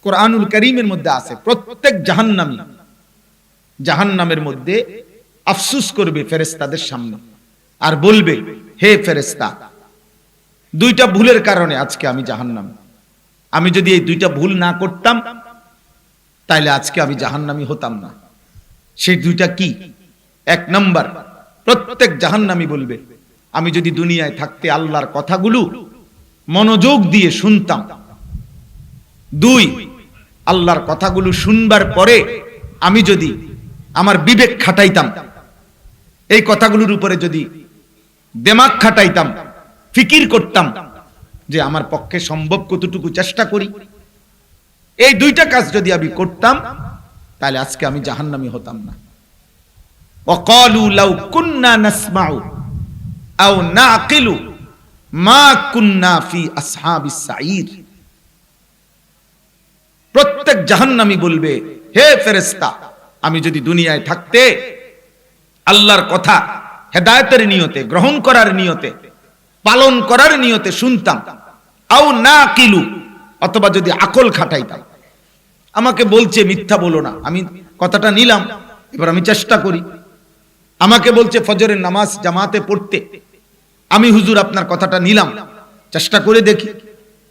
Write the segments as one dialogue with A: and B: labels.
A: কোরআনুল কারীমের মধ্যে আছে, প্রত্যেক জাহান্নামী জাহান্নামের মধ্যে আফসোস করবে ফেরেশতাদের সামনে আর বলবে, হে ফেরেশতা, দুইটা ভুলের কারণে আজকে আমি জাহান্নামী। আমি যদি এই দুইটা ভুল না করতাম তাহলে আজকে আমি জাহান্নামী হতাম না। সেই দুইটা কি? এক নাম্বার, প্রত্যেক জাহান্নামী বলবে, আমি যদি দুনিয়ায় থাকতে আল্লাহর কথাগুলো মনোযোগ দিয়ে শুনতাম। দুই, আল্লাহর কথাগুলো শুনবার পরে আমি যদি আমার বিবেক খাটাইতাম, এই কথাগুলোর উপরে যদি দিমাগ খাটাইতাম, ফিকির করতাম যে আমার পক্ষে সম্ভব কতটুকু চেষ্টা করি, এই দুইটা কাজ যদি আমি করতাম তাহলে আজকে আমি জাহান্নামী হতাম না। ওয়াকালু লাউ কুন্না নাসমাউ আও নাকিলু মা কুন্না ফি আসহাবিস সাঈর। প্রত্যেক জাহান্নামী বলবে, হে ফেরেশতা, আমি যদি দুনিয়ায় থাকতে আল্লাহর কথা হেদায়েতের নিয়তে, গ্রহণ করার নিয়তে, পালন করার নিয়তে শুনতাম, আও নাকিলু, অথবা যদি আকল খাটাইতাম। আমাকে বলছে মিথ্যা বলো না, আমি কথাটা নিলাম, এবার আমি চেষ্টা করি। আমাকে বলছে ফজরের নামাজ জামাতে পড়তে, আমি হুজুর আপনার কথাটা নিলাম, চেষ্টা করে দেখি।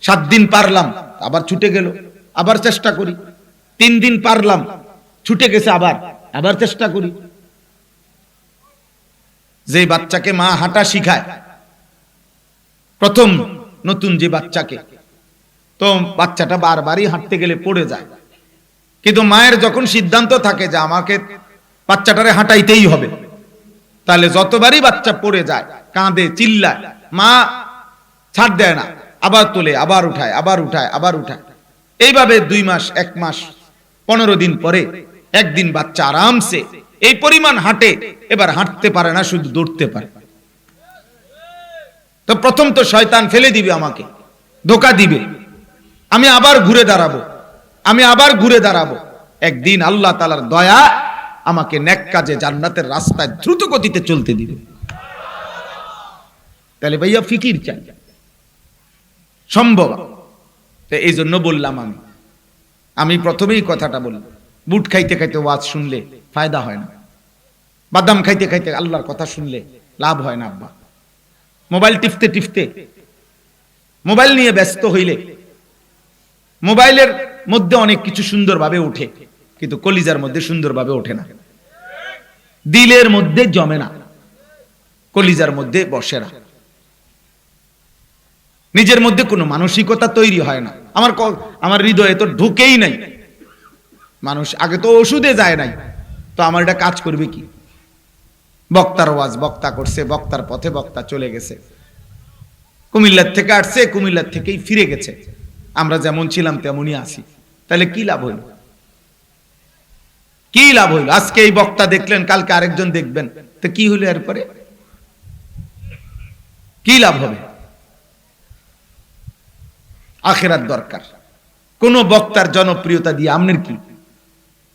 A: 7 দিন পারলাম, আবার ছুটে গেল, আবার চেষ্টা করি। 3 দিন পারলাম, ছুটে গেছে, আবার চেষ্টা করি। যে বাচ্চাকে মা হাঁটা শিখায়, প্রথম নতুন যে বাচ্চাকে, তো বাচ্চাটা বারবারই হাঁটতে গেলে পড়ে যায়, কিন্তু মায়ের যখন সিদ্ধান্ত থাকে যে আমাকে বাচ্চাটারে হাঁটাইতেই হবে, তাহলে যতবারই বাচ্চা পড়ে যায়, কাঁদে, চিল্লায়, মা ছাড় দেয় না, আবার তোলে, আবার উঠায়, আবার উঠায়, আবার উঠায়। এইভাবে 2 মাস, 1 মাস, 15 দিন পরে একদিন বাচ্চা আরামসে এই পরিমাণ হাঁটে, এবার হাঁটতে পারে না, শুধু দৌড়তে পারে। তো প্রথম তো শয়তান ফেলে দিবে, আমাকে ধোঁকা দিবে, আমি আবার ঘুরে দাঁড়াবো, আমি আবার ঘুরে দাঁড়াবো। একদিন আল্লাহ তাআলার দয়া আমাকে নেক কাজে জান্নাতের রাস্তায় দ্রুত গতিতে চলতে দিবে। তাহলে ভাইয়া ফিকির চাই, সম্ভব। তো এই জন্য বললাম, আমি প্রথমেই কথাটা বললাম, বুট খাইতে খাইতে ওয়াজ শুনলে ফায়দা হয় না, বাদাম খাইতে খাইতে আল্লাহর কথা শুনলে লাভ হয় না আব্বা। মোবাইল টিপতে টিপতে, মোবাইল নিয়ে ব্যস্ত হইলে মোবাইলের মধ্যে অনেক কিছু সুন্দরভাবে ওঠে, কিন্তু কলিজার মধ্যে সুন্দরভাবে ওঠে না, দিলের মধ্যে জমে না, কলিজার মধ্যে বসে না, নিজের মধ্যে কোনো মানসিকতা তৈরি হয় না। আমার হৃদয়ে তো ঢুকেই নাই, মানুষ আগে তো ওষুধে যায় নাই, তো আমার এটা কাজ করবে কি? বক্তার ওয়াজ, বক্তা করছে, বক্তার পথে বক্তা চলে গেছে, কুমিল্লার থেকে আসছে, কুমিল্লার থেকেই ফিরে গেছে, আমরা যেমন ছিলাম তেমনই আছি। তাহলে কি লাভ হইল? কি লাভ হইল? আজকে এই বক্তা দেখলেন, কালকে আরেকজন দেখবেন, তো কি হইল? এরপরে কি লাভ হবে? আখিরাত দরকার। কোন বক্তার জনপ্রিয়তা দিয়ে আমনের কি?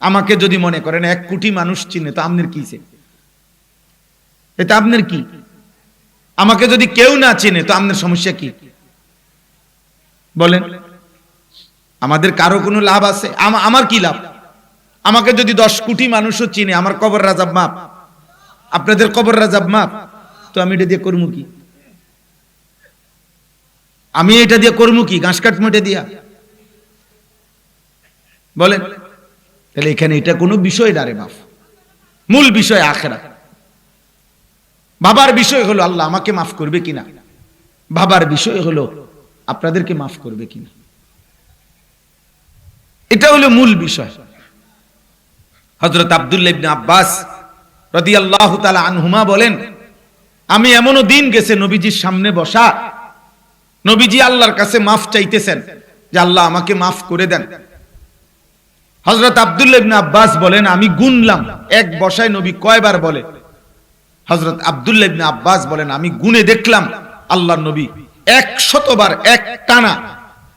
A: আমাকে যদি মনে করেন 1 কোটি মানুষ চিনে, তো আমনের কি? এটা আপনার কি? আমাকে যদি কেউ না চিনে, তো আপনার সমস্যা কি? বলেন, আমাদের কারো কোনো লাভ আছে? আমার কি লাভ? আমাকে যদি 10 কোটি মানুষও চিনে, আমার কবর রাজাব মাপ, আপনাদের কবর রাজাব মাপ, তো আমি এটা দিয়ে করবো কি? আমি এটা দিয়ে করবো কি? ঘাস কাটবো এটা দিয়া? বলেন। তাহলে এখানে এটা কোনো বিষয় না রে বাপ, মূল বিষয় আখিরাত। বাবার বিষয় হলো আল্লাহ আমাকে মাফ করবে কিনা, বাবার বিষয় হলো আপনাদেরকে মাফ করবে কিনা, এটা হলো মূল বিষয়। হযরত আব্দুল্লাহ ইবনে আব্বাস রাদিয়াল্লাহু তাআলা আনহুমা বলেন, আমি এমনও দিন গেছে নবীজির সামনে বসা, নবীজি আল্লাহর কাছে মাফ চাইতেছেন যে আল্লাহ আমাকে মাফ করে দেন। হযরত আব্দুল্লাহ ইবনে আব্বাস বলেন, আমি গুনলাম এক বসায় নবী কয়বার বলে। হযরত আব্দুল্লাহ ইবনে আব্বাস বলেন, আমি গুনে দেখলাম আল্লাহর নবী 100 বার এক টানা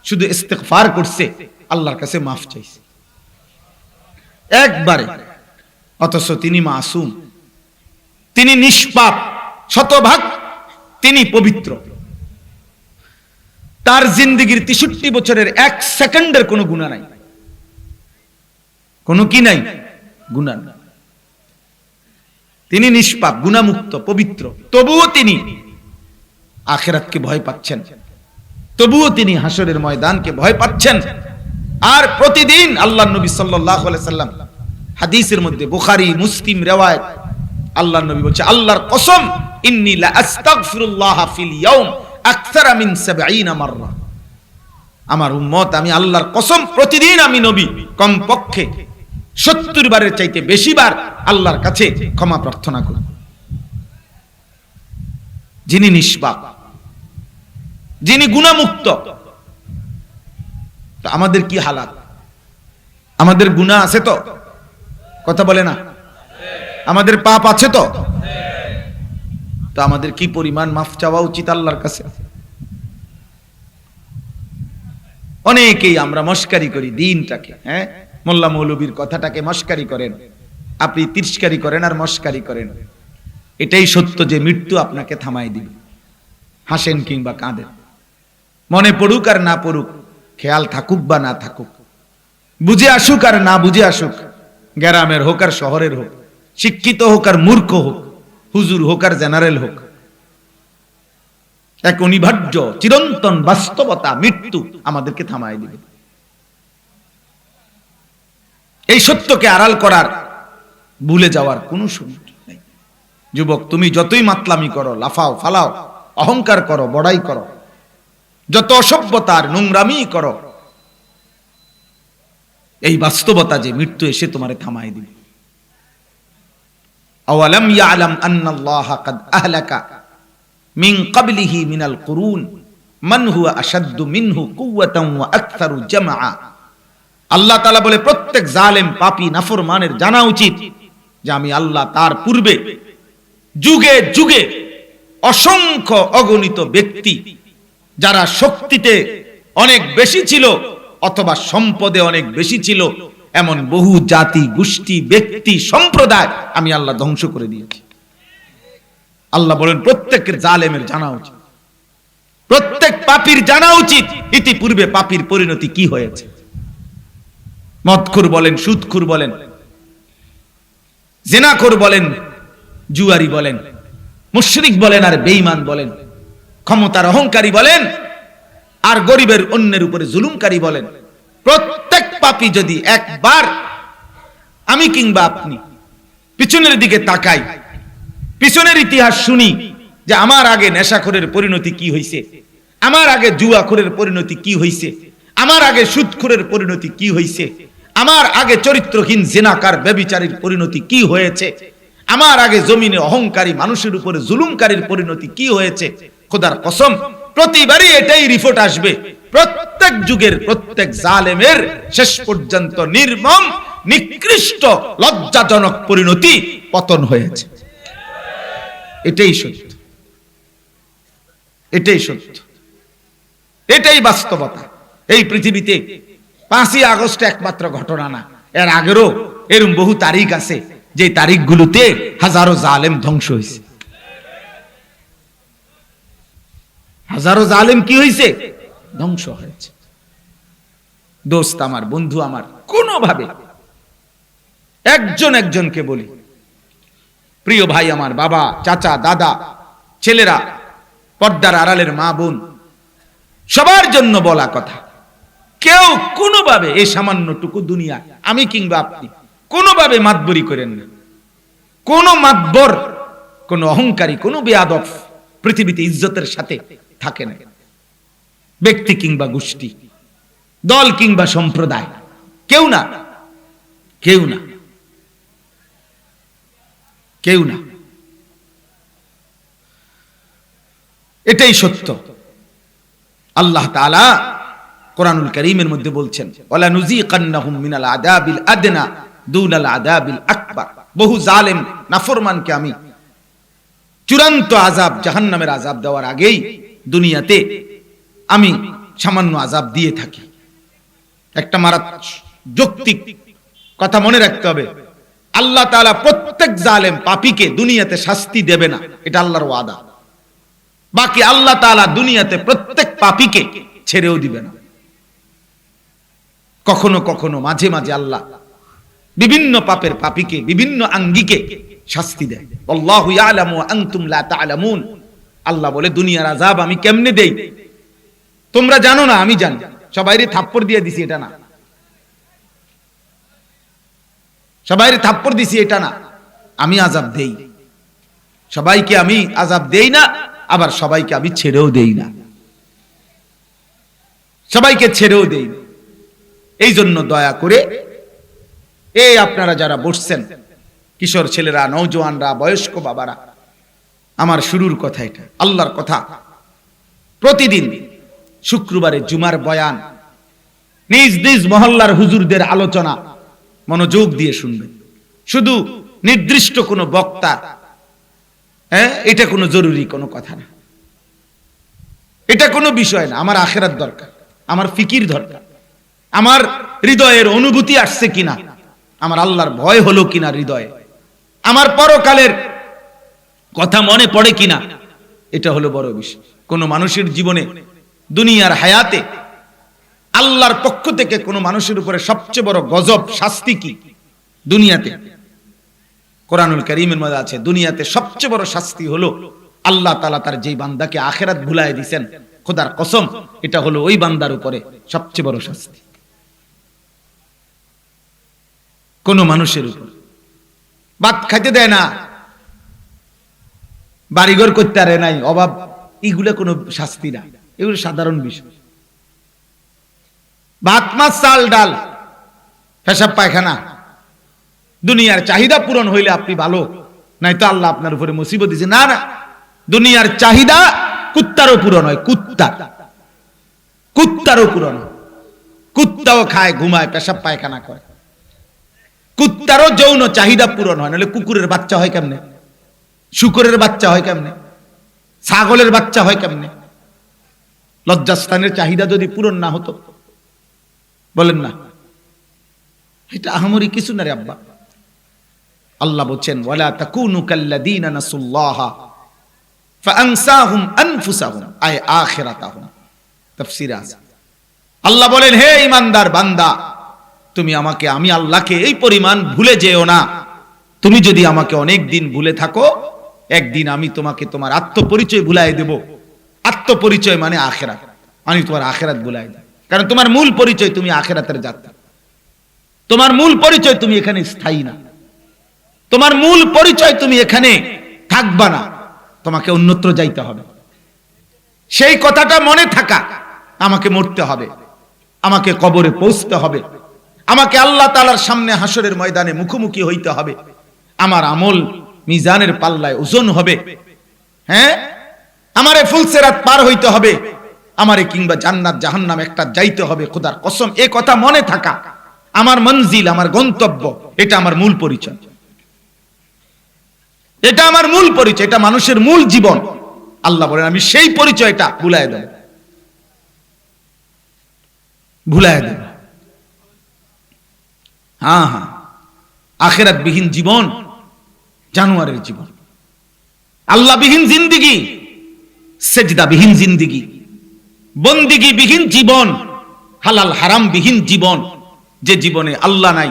A: শুধু ইস্তিগফার করছে, আল্লাহর কাছে মাফ চাইছে একবারে। অথচ তিনি মাসুম, তিনি নিষ্পাপ, শতভাগ তিনি পবিত্র, তার জিন্দেগীর 63 বছরের 1 সেকেন্ডের কোনো গুনাহ নাই। কোনো কি নাই, গুনাহ নাই। তিনি নিষ্পাপ, গুনাহমুক্ত, পবিত্র, তবুও তিনি আখিরাতকে ভয় পাচ্ছেন, তবুও তিনি হাসরের ময়দানকে ভয় পাচ্ছেন। আর প্রতিদিন আল্লাহর নবী সাল্লাল্লাহু আলাইহি সাল্লাম হাদিসের মধ্যে, বুখারী মুসলিম riwayat, আল্লাহর নবী বলছে, আল্লাহর কসম, ইন্নী লা আস্তাগফিরুল্লাহ ফিল ইয়াউম আকসারা মিন 70 মাররা। আমার উম্মত, আমি আল্লাহর কসম, প্রতিদিন আমি নবী কমপক্ষে 70 বারের চাইতে বেশি বার আল্লাহর কাছে ক্ষমা প্রার্থনা করি। যিনি নিষ্পাপ, যিনি গুনাহমুক্ত, তো আমাদের কি হালাত? আমাদের গুনাহ আছে তো? কথা বলে না? আমাদের পাপ আছে তো? তো আমাদের কি পরিমাণ মাফ চাওয়া উচিত আল্লাহর কাছে? অনেকেই আমরা মস্কারি করি দিনটাকে, হ্যাঁ, মোল্লা মৌলবীর কথাটাকে মস্কারি করেন, আপনি তিরস্কারি করেন আর মস্কারি করেন। এটাই সত্য যে মৃত্যু আপনাকে থামাই দিবে, হাসেন কিংবা কাঁদেন, মনে পড়ুক আর না পড়ুক, খেয়াল থাকুক বা না থাকুক, বুঝে আসুক আর না বুঝে আসুক, গ্রামের হোক আর শহরের হোক, শিক্ষিত হোক আর মূর্খ হোক, হুজুর হোক আর জেনারেল হোক, এক অনিবার্য চিরন্তন বাস্তবতা, মৃত্যু আমাদেরকে থামাই দিবে। এই সত্যকে আড়াল করার, ভুলে যাওয়ার কোনো সুযোগ নেই। যুবক, তুমি যতই মাতলামি করো, লাফাও ফালাও, অহংকার করো, বড়াই করো, যত অসভ্যতার নোংরামি করো, এই বাস্তবতা যে মৃত্যু এসে তোমারে থামাই দিবে। আওয়ালাম ইয়ালাম আন্নাল্লাহা কাদ আহলাকা মিন ক্বাবলিহি মিনাল কুরুন মান হুয়া আশাদ্দু মিনহু কুওয়াতান ওয়া আকসারু জামআ। আল্লাহ তাআলা বলে, প্রত্যেক জালেম, পাপী, নাফরমানের জানা উচিত যে আমি আল্লাহ তার পূর্বে যুগে যুগে অসংখ্য অগণিত ব্যক্তি, যারা শক্তিতে অনেক বেশি ছিল অথবা সম্পদে অনেক বেশি ছিল, এমন বহু জাতি, গোষ্ঠী, ব্যক্তি, সম্প্রদায় আমি আল্লাহ ধ্বংস করে দিয়েছি। আল্লাহ বলেন, প্রত্যেকের জালেমের জানা উচিত, প্রত্যেক পাপীর জানা উচিত ইতিপূর্বে পাপীর পরিণতি কি হয়েছে। মদখোর বলেন, সুদখোর বলেন, জিনাখোর বলেন, জুয়ারি বলেন, মুশরিক বলেন আর বেঈমান বলেন, ক্ষমতার অহংকারী বলেন আর গরিবের অন্যের উপরে জুলুমকারী বলেন, প্রত্যেক পাপী যদি একবার আমি কিংবা আপনি পিছনের দিকে তাকাই, পিছনের ইতিহাস শুনি যে আমার আগে নেশাখোরের পরিণতি কি হয়েছে, আমার আগে জুয়াখোরের পরিণতি কি হয়েছে, আমার আগে সুদখোরের পরিণতি কি হয়েছে, আমার আগে চরিত্রহীন জিনাকার ব্যভিচারীর পরিণতি কি হয়েছে, আমার আগে জমিনে অহংকারী মানুষের উপরে জুলুমকারীর পরিণতি কি হয়েছে, খোদার কসম প্রতিবারই এটাই রিপোর্ট আসবে, প্রত্যেক যুগের প্রত্যেক জালেমের শেষ পর্যন্ত নির্মম, নিকৃষ্ট, লজ্জাজনক পরিণতি, পতন হয়েছে। এটাই সত্য, এটাই সত্য, এটাই বাস্তবতা। এই পৃথিবীতে 5ই আগস্ট একমাত্র ঘটনা না, এর আগেরও এরকম বহু তারিখ আছে যে তারিখগুলোতে হাজারো জালেম ধ্বংস হয়েছে। হাজারো জালেম কি হয়েছে? ধ্বংস হয়েছে। দোস্ত আমার, বন্ধু আমার, কোনোভাবে একজন একজনকে বলি, প্রিয় ভাই আমার, বাবা, চাচা, দাদা, ছেলেরা, পর্দার আড়ালের মা বোন, সবার জন্য বলা কথা, কেউ কোনোভাবে এই সামান্যটুকু দুনিয়া, আমি কিংবা আপনি, কোনোভাবে মাতবরি করেন না। কোন মাতবর, কোন অহংকারী, কোন বেয়াদব পৃথিবীতে ইজ্জতের সাথে থাকে না। ব্যক্তি কিংবা গোষ্ঠী, দল কিংবা সম্প্রদায়, কেউ না, কেউ না, কেউ না। এটাই সত্য। আল্লাহ তাআলা কোরআনুল কারীমের মধ্যে বলছেন, ওয়ালা নুযীকান্নাহুম মিনাল আযাবিল আদনা দুনাল আযাবিল আকবার। বহু জালেম নাফরমানকে আমি চূড়ান্ত আযাব, জাহান্নামের আযাব দেওয়ার আগেই দুনিয়াতে আমি সামান্য আযাব দিয়ে থাকি। একটা মারাত্মক যৌক্তিক কথা মনে রাখতে হবে, আল্লাহ তাআলা প্রত্যেক জালেম পাপীকে দুনিয়াতে শাস্তি দেবে না, এটা আল্লাহর ওয়াদা। বাকি আল্লাহ তাআলা দুনিয়াতে প্রত্যেক পাপীকে ছেড়েও দিবে না। কখনো কখনো মাঝে মাঝে আল্লাহ বিভিন্ন পাপের পাপীকে বিভিন্ন আঙ্গিকে শাস্তি দেয়। আল্লাহু ইয়ালামু ওয়া আনতুম লা তা'লামুন। আল্লাহ বলে দুনিয়ার আযাব আমি কেমনে দেই তোমরা জানো না, আমি জানি। সবাইরে থাপ্পড় দিয়ে দিছি এটা না, সবাইরে থাপ্পড় দিছি এটা না, আমি আযাব দেই। সবাইকে আমি আযাব দেই না, আবার সবাইকে আমি ছেড়েও দেই না, সবাইকে ছেড়েও দেই না। এই জন্য দয়া করে এই আপনারা যারা বসছেন, কিশোর ছেলেরা, নওজোয়ানরা, বয়স্ক বাবারা, আমার শুরুর কথা এটা, আল্লাহর কথা। প্রতিদিন শুক্রবারে জুমার বয়ান, নিজ নিজ মহল্লার হুজুরদের আলোচনা মনোযোগ দিয়ে শুনবেন। শুধু নির্দিষ্ট কোনো বক্তা, এটা কোনো জরুরি কোনো কথা না, এটা কোনো বিষয় না। আমার আখিরাত দরকার, আমার ফিকির দরকার, আমার হৃদয়ের অনুভূতি আসছে কিনা, আমার আল্লাহর ভয় হলো কিনা হৃদয়ে, আমার পরকালের কথা মনে পড়ে কিনা, এটা হলো বড় বিষয়। কোন মানুষের জীবনে, দুনিয়ার হায়াতে আল্লাহর পক্ষ থেকে কোন মানুষের উপরে সবচেয়ে বড় গজব শাস্তি কি? দুনিয়াতে কোরআনুল কারীমের মধ্যে আছে, দুনিয়াতে সবচেয়ে বড় শাস্তি হলো আল্লাহ তাআলা তার যেই বান্দাকে আখিরাত ভুলায় দিবেন, খোদার কসম এটা হলো ওই বান্দার উপরে সবচেয়ে বড় শাস্তি। কোন মানুষের উপর ভাত খাইতে দেয় না, বাড়িঘর করতে পারে নাই, অভাব, এগুলো কোনো শাস্তি না, এগুলো সাধারণ বিষয়। ভাত মাছ চাল ডাল পেশাব পায়খানা, দুনিয়ার চাহিদা পূরণ হইলে আপনি ভালো, নাই তো আল্লাহ আপনার উপরে মুসিবত দিয়েছে। না না, দুনিয়ার চাহিদা কুত্তারও পূরণ হয়, কুত্তারও পূরণ হয়। কুত্তাও খায়, ঘুমায়, পেশাব পায়খানা করে, কুত্তারও যৌন চাহিদা পূরণ হয়। নাহলে কুকুরের বাচ্চা হয় কেমনে, শুকরের বাচ্চা হয় কেমনে, ছাগলের বাচ্চা হয় কেমনে? লজ্জাস্থানের চাহিদা যদি পূরণ না হতো, বলেন না, এটা আহামরি কিছু না রে আব্বা। আল্লাহ বলেন ওয়ালা তাকুনু কাল্লাযীনা নাসুল্লাহা ফাআনসাহুম আনফুসাহুম, আয় আখিরাতাহুম। তাফসীরে আছে, আল্লাহ বলেন হে ঈমানদার বান্দা, তুমি আমাকে, আমি আল্লাহকে এই পরিমাণ ভুলে যেও না। তুমি যদি আমাকে অনেক দিন ভুলে থাকো, একদিন আমি তোমাকে তোমার আত্মপরিচয় ভুলাই দেব। আত্মপরিচয় মানে আখিরাত, আমি তোমার আখিরাত ভুলাই দেব। কারণ তোমার মূল পরিচয় তুমি আখিরাতের যাত্রা, তোমার মূল পরিচয় তুমি এখানে স্থায়ী না, তোমার মূল পরিচয় তুমি এখানে থাকবা না, তোমাকে অন্যত্র যাইতে হবে। সেই কথাটা মনে থাকা, আমাকে মরতে হবে, আমাকে কবরে পৌঁছতে হবে, আমাকে আল্লাহ তাআলার সামনে হাসরের ময়দানে মুখোমুখি হইতে হবে, আমার আমল মিজানের পাল্লায় ওজন হবে, হ্যাঁ, আমারে ফুলসিরাত পার হইতে হবে, আমারে কিংবা জান্নাত জাহান্নাম একটা যাইতে হবে। খোদার কসম, এই কথা মনে থাকা আমার মঞ্জিল, আমার গন্তব্য, এটা আমার মূল পরিচয়, এটা আমার মূল পরিচয়, এটা মানুষের মূল জীবন। আল্লাহ বলেন আমি সেই পরিচয়টা ভুলায় দেব, ভুলায় দেব। হ্যাঁ হ্যাঁ, আখিরাত বিহীন জীবন জানোয়ারের জীবন, আল্লাহ বিহীন জিন্দিগি, সেজদা বিহীন জিন্দিগি, বন্দিগি বিহীন জীবন, হালাল হারাম বিহীন জীবন, যে জীবনে আল্লাহ নাই,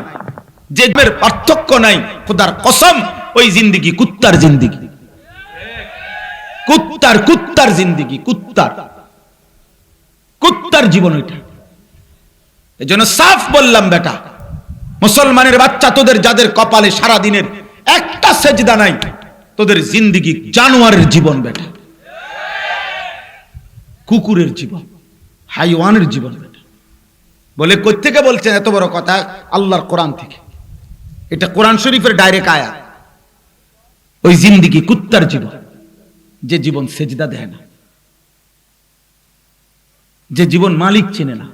A: যে পার্থক্য নাই, খোদার কসম ওই জিন্দিগি কুত্তার জিন্দিগি, কুত্তার জিন্দিগি, কুত্তার জীবন ওইটা। এজন্য সাফ বললাম বেটা, মুসলমানের বাচ্চা, তোদের যাদের কপালে সারা দিনের একটা সেজদা নাই, তোদের জিন্দিগি জানোয়ারের জীবন বেটা, কুকুরের জীবন, হাইওয়ানের জীবন বেটা। বলে কই থেকে বলছেন এত বড় কথা? আল্লাহর কোরআন থেকে, এটা কোরআন শরীফের ডাইরেক্ট আয়াত। ওই জিন্দিগি কুত্তার জীবন, যে জীবন সেজদা দেয় না, যে জীবন মালিক চেনে না,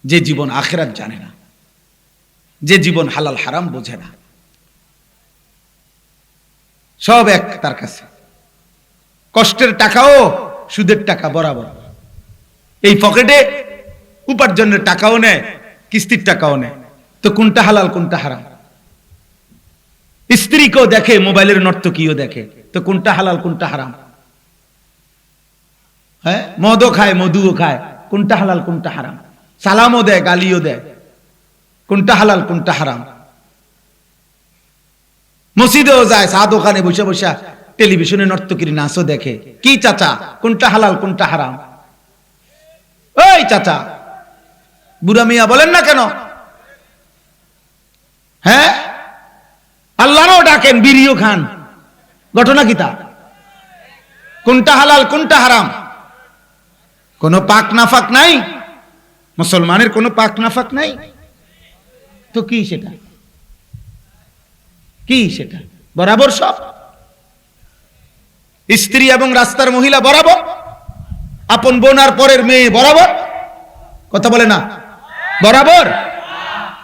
A: যে জীবন আখিরাত জানে না, যে জীবন হালাল হারাম বোঝে না, সব এক তার কাছে। কষ্টের টাকাও সুদের টাকা বরাবর, এই পকেটে উপার্জনের টাকাও নেয়, কিস্তির টাকাও নেয়। তো কোনটা হালাল কোনটা হারাম? স্ত্রীকেও দেখে, মোবাইলের নর্তকীও দেখে, তো কোনটা হালাল কোনটা হারাম? হ্যাঁ, মদও খায়, মধুও খায়, কোনটা হালাল কোনটা হারাম? সালামও দেয়, গালিও দেয়, কোনটা হালাল কোনটা হারাম? মসজিদেও যায়, চা দোকানে বসে বসে টেলিভিশনে নর্তকীর নাচও দেখে। কি চাচা, কোনটা হালাল কোনটা হারাম? ওই চাচা, বুড়া মিয়া বলেন না কেন? হ্যাঁ, আল্লাহরও ডাকেন, বিড়িও খান, ঘটনা কি তা? কোনটা হালাল কোনটা হারাম? কোনো পাক নাফাক নাই, মুসলমানের কোনো পাক নাফাক নাই। তো কি সেটা? কি সেটা? বরাবর সব স্ত্রী এবং রাস্তার মহিলা বরাবর, আপন বোন আর পরের মেয়ে বরাবর, কথা বলে না বরাবর।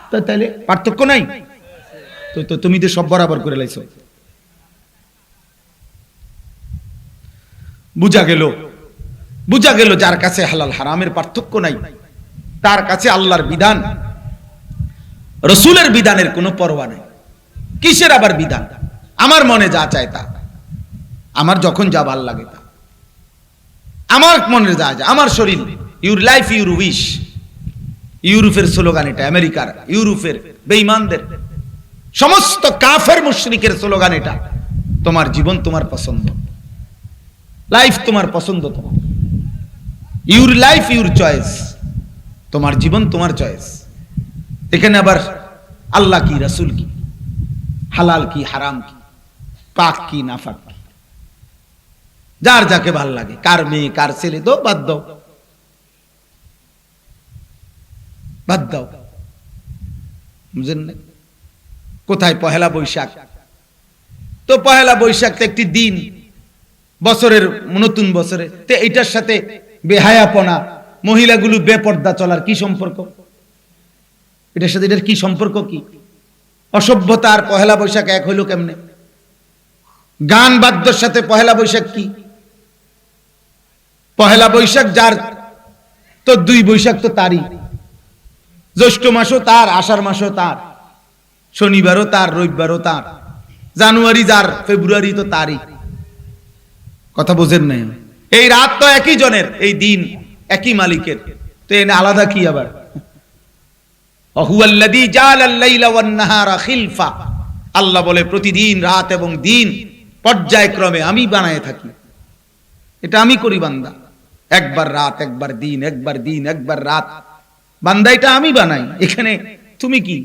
A: তো তাহলে পার্থক্য নাই তো? তুমি তো সব বরাবর করে লাইছো। বুঝা গেল যার কাছে হালাল হারামের পার্থক্য নাই, তার কাছে আল্লাহর বিধান রসুলের বিধানের কোনো পরোয়া নেই। কিসের আবার বিধান? আমার মনে যা চায় তা, আমার যখন যা ভাল লাগে তা, আমার মনে যা যায়, আমার শরীর। ইউর লাইফ ইউর উইশ, ইউরোপের স্লোগান এটা, আমেরিকার, ইউরোপের বেঈমানদের, সমস্ত কাফের মুশরিকের স্লোগান এটা। তোমার জীবন তোমার পছন্দ, লাইফ তোমার পছন্দ, তোমার ইউর লাইফ ইউর চয়েস, তোমার জীবন তোমার চয়েস। এখানে আবার আল্লাহ কি, রাসূল কি, হালাল কি, হারাম কি, পাক কি, নাফাক কি, যার যাকে ভাল লাগে, কার মেয়ে কার ছেলে, তো বাদ দাও, বাদ দাও। বুঝেন না? কোথায় পহেলা বৈশাখ? তো পহেলা বৈশাখ তো একটি দিন, বছরের নতুন বছরে, তো এইটার সাথে বেহায়াপনা, মহিলাগুলো বেপর্দা চলার কি সম্পর্ক? এটার সাথে এটার কি সম্পর্ক? কি অসভ্যতা আর পহেলা বৈশাখ এক হইল কেমনে? গান বাদ্যর সাথে পহেলা বৈশাখ কি? পহেলা বৈশাখ যার, তো 2 বৈশাখ তো তারই, জ্যৈষ্ঠ মাসও তার, আষাঢ় মাসও তার, শনিবারও তার, রবিবারও তার, জানুয়ারি যার, ফেব্রুয়ারি তো তারই। কথা বোঝেন নাই? এই রাত তো একই জনের, এই দিন একই মালিকের, তো এনে আলাদা কি আবার? হুয়াল্লাযী জাআলাল লাইলা ওয়ান নাহারা খিলফা, আল্লাহ বলে প্রতিদিন রাত এবং দিন পর্যায়ক্রমে আমি বানায় থাকি, এটা আমি করি বান্দা। একবার রাত একবার দিন, একবার দিন একবার রাত, বান্দা এটা আমি বানাই। এখানে তুমি কি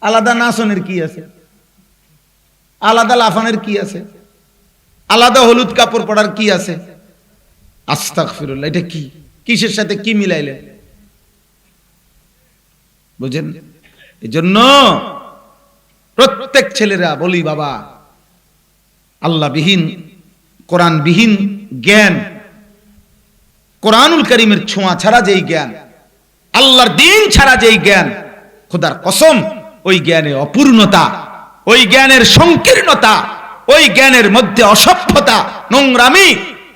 A: আলাদা নাচনের কি আছে? আলাদা লাফানের কি আছে? আলাদা হলুদ কাপড় পরার কি আছে? আস্তাগফিরুল্লাহ, এটা কি? কিসের সাথে কি মিলাইলে? বুঝেন? এজন্য প্রত্যেক ছেলেরা বলি, বাবা, আল্লাহ বিহীন, কোরআন বিহীন জ্ঞান, কোরআনুল কারীমের ছোঁয়া ছাড়া যেই জ্ঞান, আল্লাহর দ্বীন ছাড়া যেই জ্ঞান, খোদার কসম ওই জ্ঞানে অপূর্ণতা, ওই জ্ঞানের সংকীর্ণতা, ওই জ্ঞানের মধ্যে অসভ্যতা, নোংরামি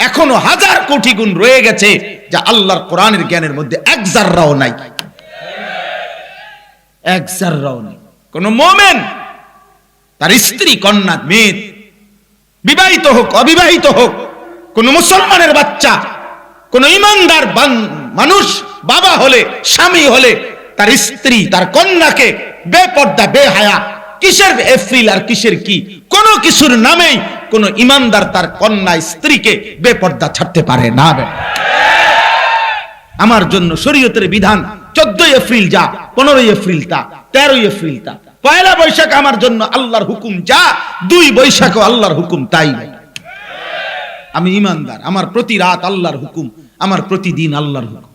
A: এখনো 1000 কোটি গুণ রয়ে গেছে, যা আল্লাহর কোরআনের জ্ঞানের মধ্যে এক জাররাও নাই, এক জাররাও নেই। কোন মুমিন তার স্ত্রী, কন্যা, মেয়ে, বিবাহিত হোক অবিবাহিত হোক, কোন মুসলমানের বাচ্চা, কোন ইমানদার মানুষ বাবা হলে, স্বামী হলে, তার স্ত্রী, তার কন্যাকে বেপর্দা, বেহায়া, কিসের এপ্রিল আর কিসের কি, কোন কিছুর নামেই কোন ইমানদার তার কন্যা, স্ত্রীকে বেপর্দা ছাড়তে পারে না। আমার জন্য শরীয়তের বিধান 14 এপ্রিল যা, 15 এপ্রিল তা, 13 এপ্রিল তা, পয়লা বৈশাখ আমার জন্য আল্লাহর হুকুম যা, 2 বৈশাখও আল্লাহর হুকুম তাই। আমি ইমানদার, আমার প্রতি রাত আল্লাহর হুকুম, আমার প্রতিদিন আল্লাহর হুকুম।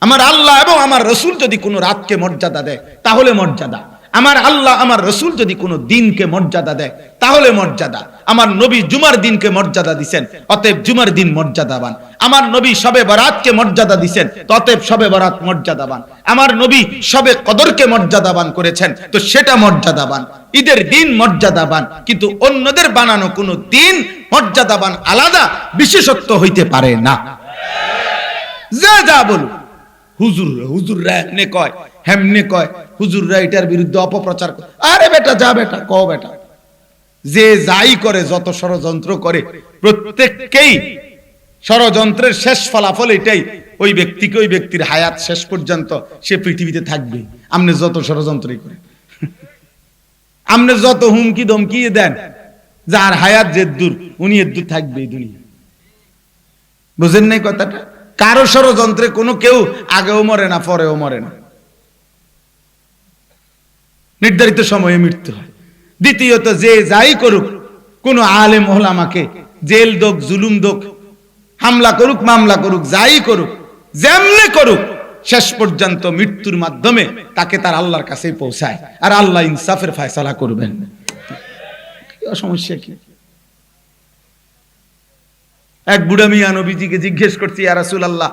A: আমার আল্লাহ এবং আমার রসুল যদি কোনো রাতকে মর্যাদা দেয় তাহলে মর্যাদা, আমার আল্লাহ আমার রসুল যদি কোনো দিনকে মর্যাদা দেয় তাহলে মর্যাদা। আমার নবী জুমার দিনকে মর্যাদা দিবেন, অতএব জুমার দিন মর্যাদাবান। আমার নবী শবে বরাতকে মর্যাদা দিবেন, অতএব শবে বরাত মর্যাদাবান। আমার নবী শবে কদরকে মর্যাদাবান করেছেন, তো সেটা মর্যাদাবান। ঈদের দিন মর্যাদাবান, কিন্তু অন্যদের বানানো কোনো দিন মর্যাদাবান আলাদা বিশেষত্ব হইতে পারে না। যা বলুন, হুজুররা এমনি কয়, হেমনে কয়, হুজুররা এটার বিরুদ্ধে অপপ্রচার করে। আরে বেটা, যা বেটা, ক বেটা, যে যাই করে, যত ষড়যন্ত্র করে, প্রত্যেককেই ষড়যন্ত্রের শেষ ফলাফল এটাই, ওই ব্যক্তিকে, ওই ব্যক্তির হায়াত শেষ পর্যন্ত সে পৃথিবীতে থাকবে। আপনি যত ষড়যন্ত্রই করে, আপনি যত হুমকি দমকি দেন, যার হায়াত যেদূর উনি এদূর থাকবে এই দুনিয়া। বুঝেন নাই কথাটা? কারো ষড়যন্ত্রে কোনো কেউ আগেও মরে না, পরেও মরে না, নির্ধারিত সময়ে মৃত্যু হয়। দ্বিতীয়ত, যে যাই করুক, কোন আলেম ওলামাকে জেল দোক, জুলুম দোক, হামলা করুক, মামলা করুক, যাই করুক, যেমনে করুক, শেষ পর্যন্ত মৃত্যুর মাধ্যমে তাকে তার আল্লাহর কাছে পৌঁছায়, আর আল্লাহ ইনসাফের ফয়সালা করবেন। সমস্যা কি? এক বুড়া মিয়া নবীজিকে জিজ্ঞেস করছি, ইয়া রাসূলুল্লাহ,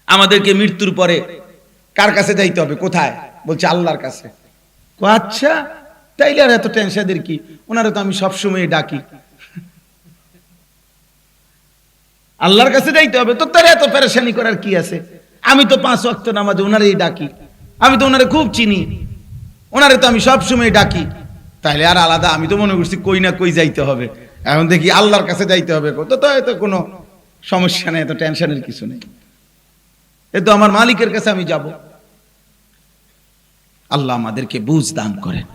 A: আমাদেরকে মৃত্যুর পরে কার কাছে যাইতে হবে? কোথায়? বলছে আল্লাহর কাছে। আচ্ছা, তাইলে আর এত টেনশনের কি? ওনারে তো আমি সবসময় ডাকি। আল্লাহর কাছে যাইতে হবে তো তার এত পেরেশানি করার কি আছে? আমি তো 5 ওয়াক্ত নামাজে ওনারেই ডাকি, আমি তো ওনারে খুব চিনি, ওনারে তো আমি সবসময় ডাকি। তাহলে আর আলাদা? আমি তো মনে করছি কই না কই যাইতে হবে, এখন দেখি আল্লাহর কাছে যাইতে হবে। তো এত কোনো সমস্যা নেই, এত টেনশনের কিছু নেই, এ তো আমার মালিকের কাছে আমি যাব। আল্লাহ আমাদেরকে বুঝ দান করেন।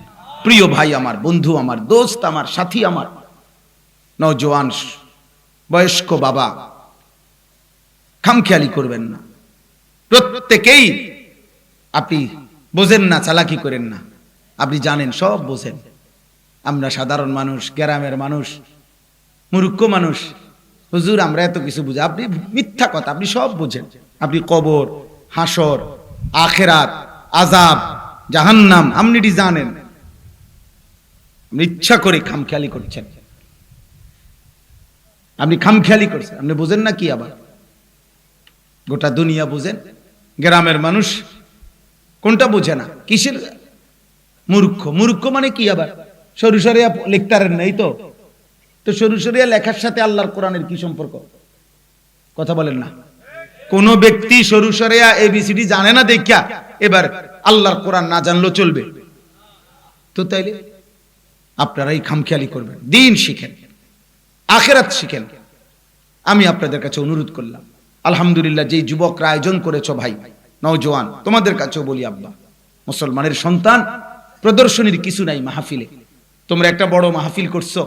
A: প্রিয় ভাই আমার, বন্ধু আমার, দোস্ত আমার, সাথী আমার, নওজোয়ান বয়স্ক বাবা, খামখেয়ালি করবেন না। প্রত্যেকেই, আপনি বোঝেন না, চালাকি করেন না, আপনি জানেন, সব বোঝেন। আমরা সাধারণ মানুষ, গ্রামের মানুষ, মূর্খ মানুষ, হুজুর আমরা এত কিছু বুঝি। আপনি মিথ্যা কথা, আপনি সব বোঝেন। আপনি কবর, হাসর, আখেরাত, আযাব, জাহান্নাম আপনি জানেন, আপনি ইচ্ছা করে খামখেয়ালি করছেন। আপনি খামখেয়ালি করছেন, আপনি বোঝেন না কি? আবার গোটা দুনিয়া বোঝেন, গ্রামের মানুষ কোনটা বোঝে না? কিসের মূর্খ? মূর্খ মানে কি? আবার সরু সরিয়া লিখতে পারেন নাই তো? তো সরু সরিয়া লেখার সাথে আল্লাহর কোরআনের কি সম্পর্ক? কথা বলেন না। কোন ব্যক্তি সরু সরিয়া এবিসিডি জানে না দেখিয়া এবার আল্লাহর কোরআন না জানলেও চলবে? তো তাইলে আপনারাই খামখেয়ালি করবেন, দিন শিখেন, আখিরাত শিখেন। আমি আপনাদের কাছে অনুরোধ করলাম, আলহামদুলিল্লাহ, যেই যুবকরা আয়োজন করেছো ভাই, নওজোয়ান, তোমাদের কাছেও বলি, আব্বা, মুসলমানের সন্তান, প্রদর্শনীর কিছু নাই মাহফিলে। তোমরা একটা বড় মাহফিল করছো,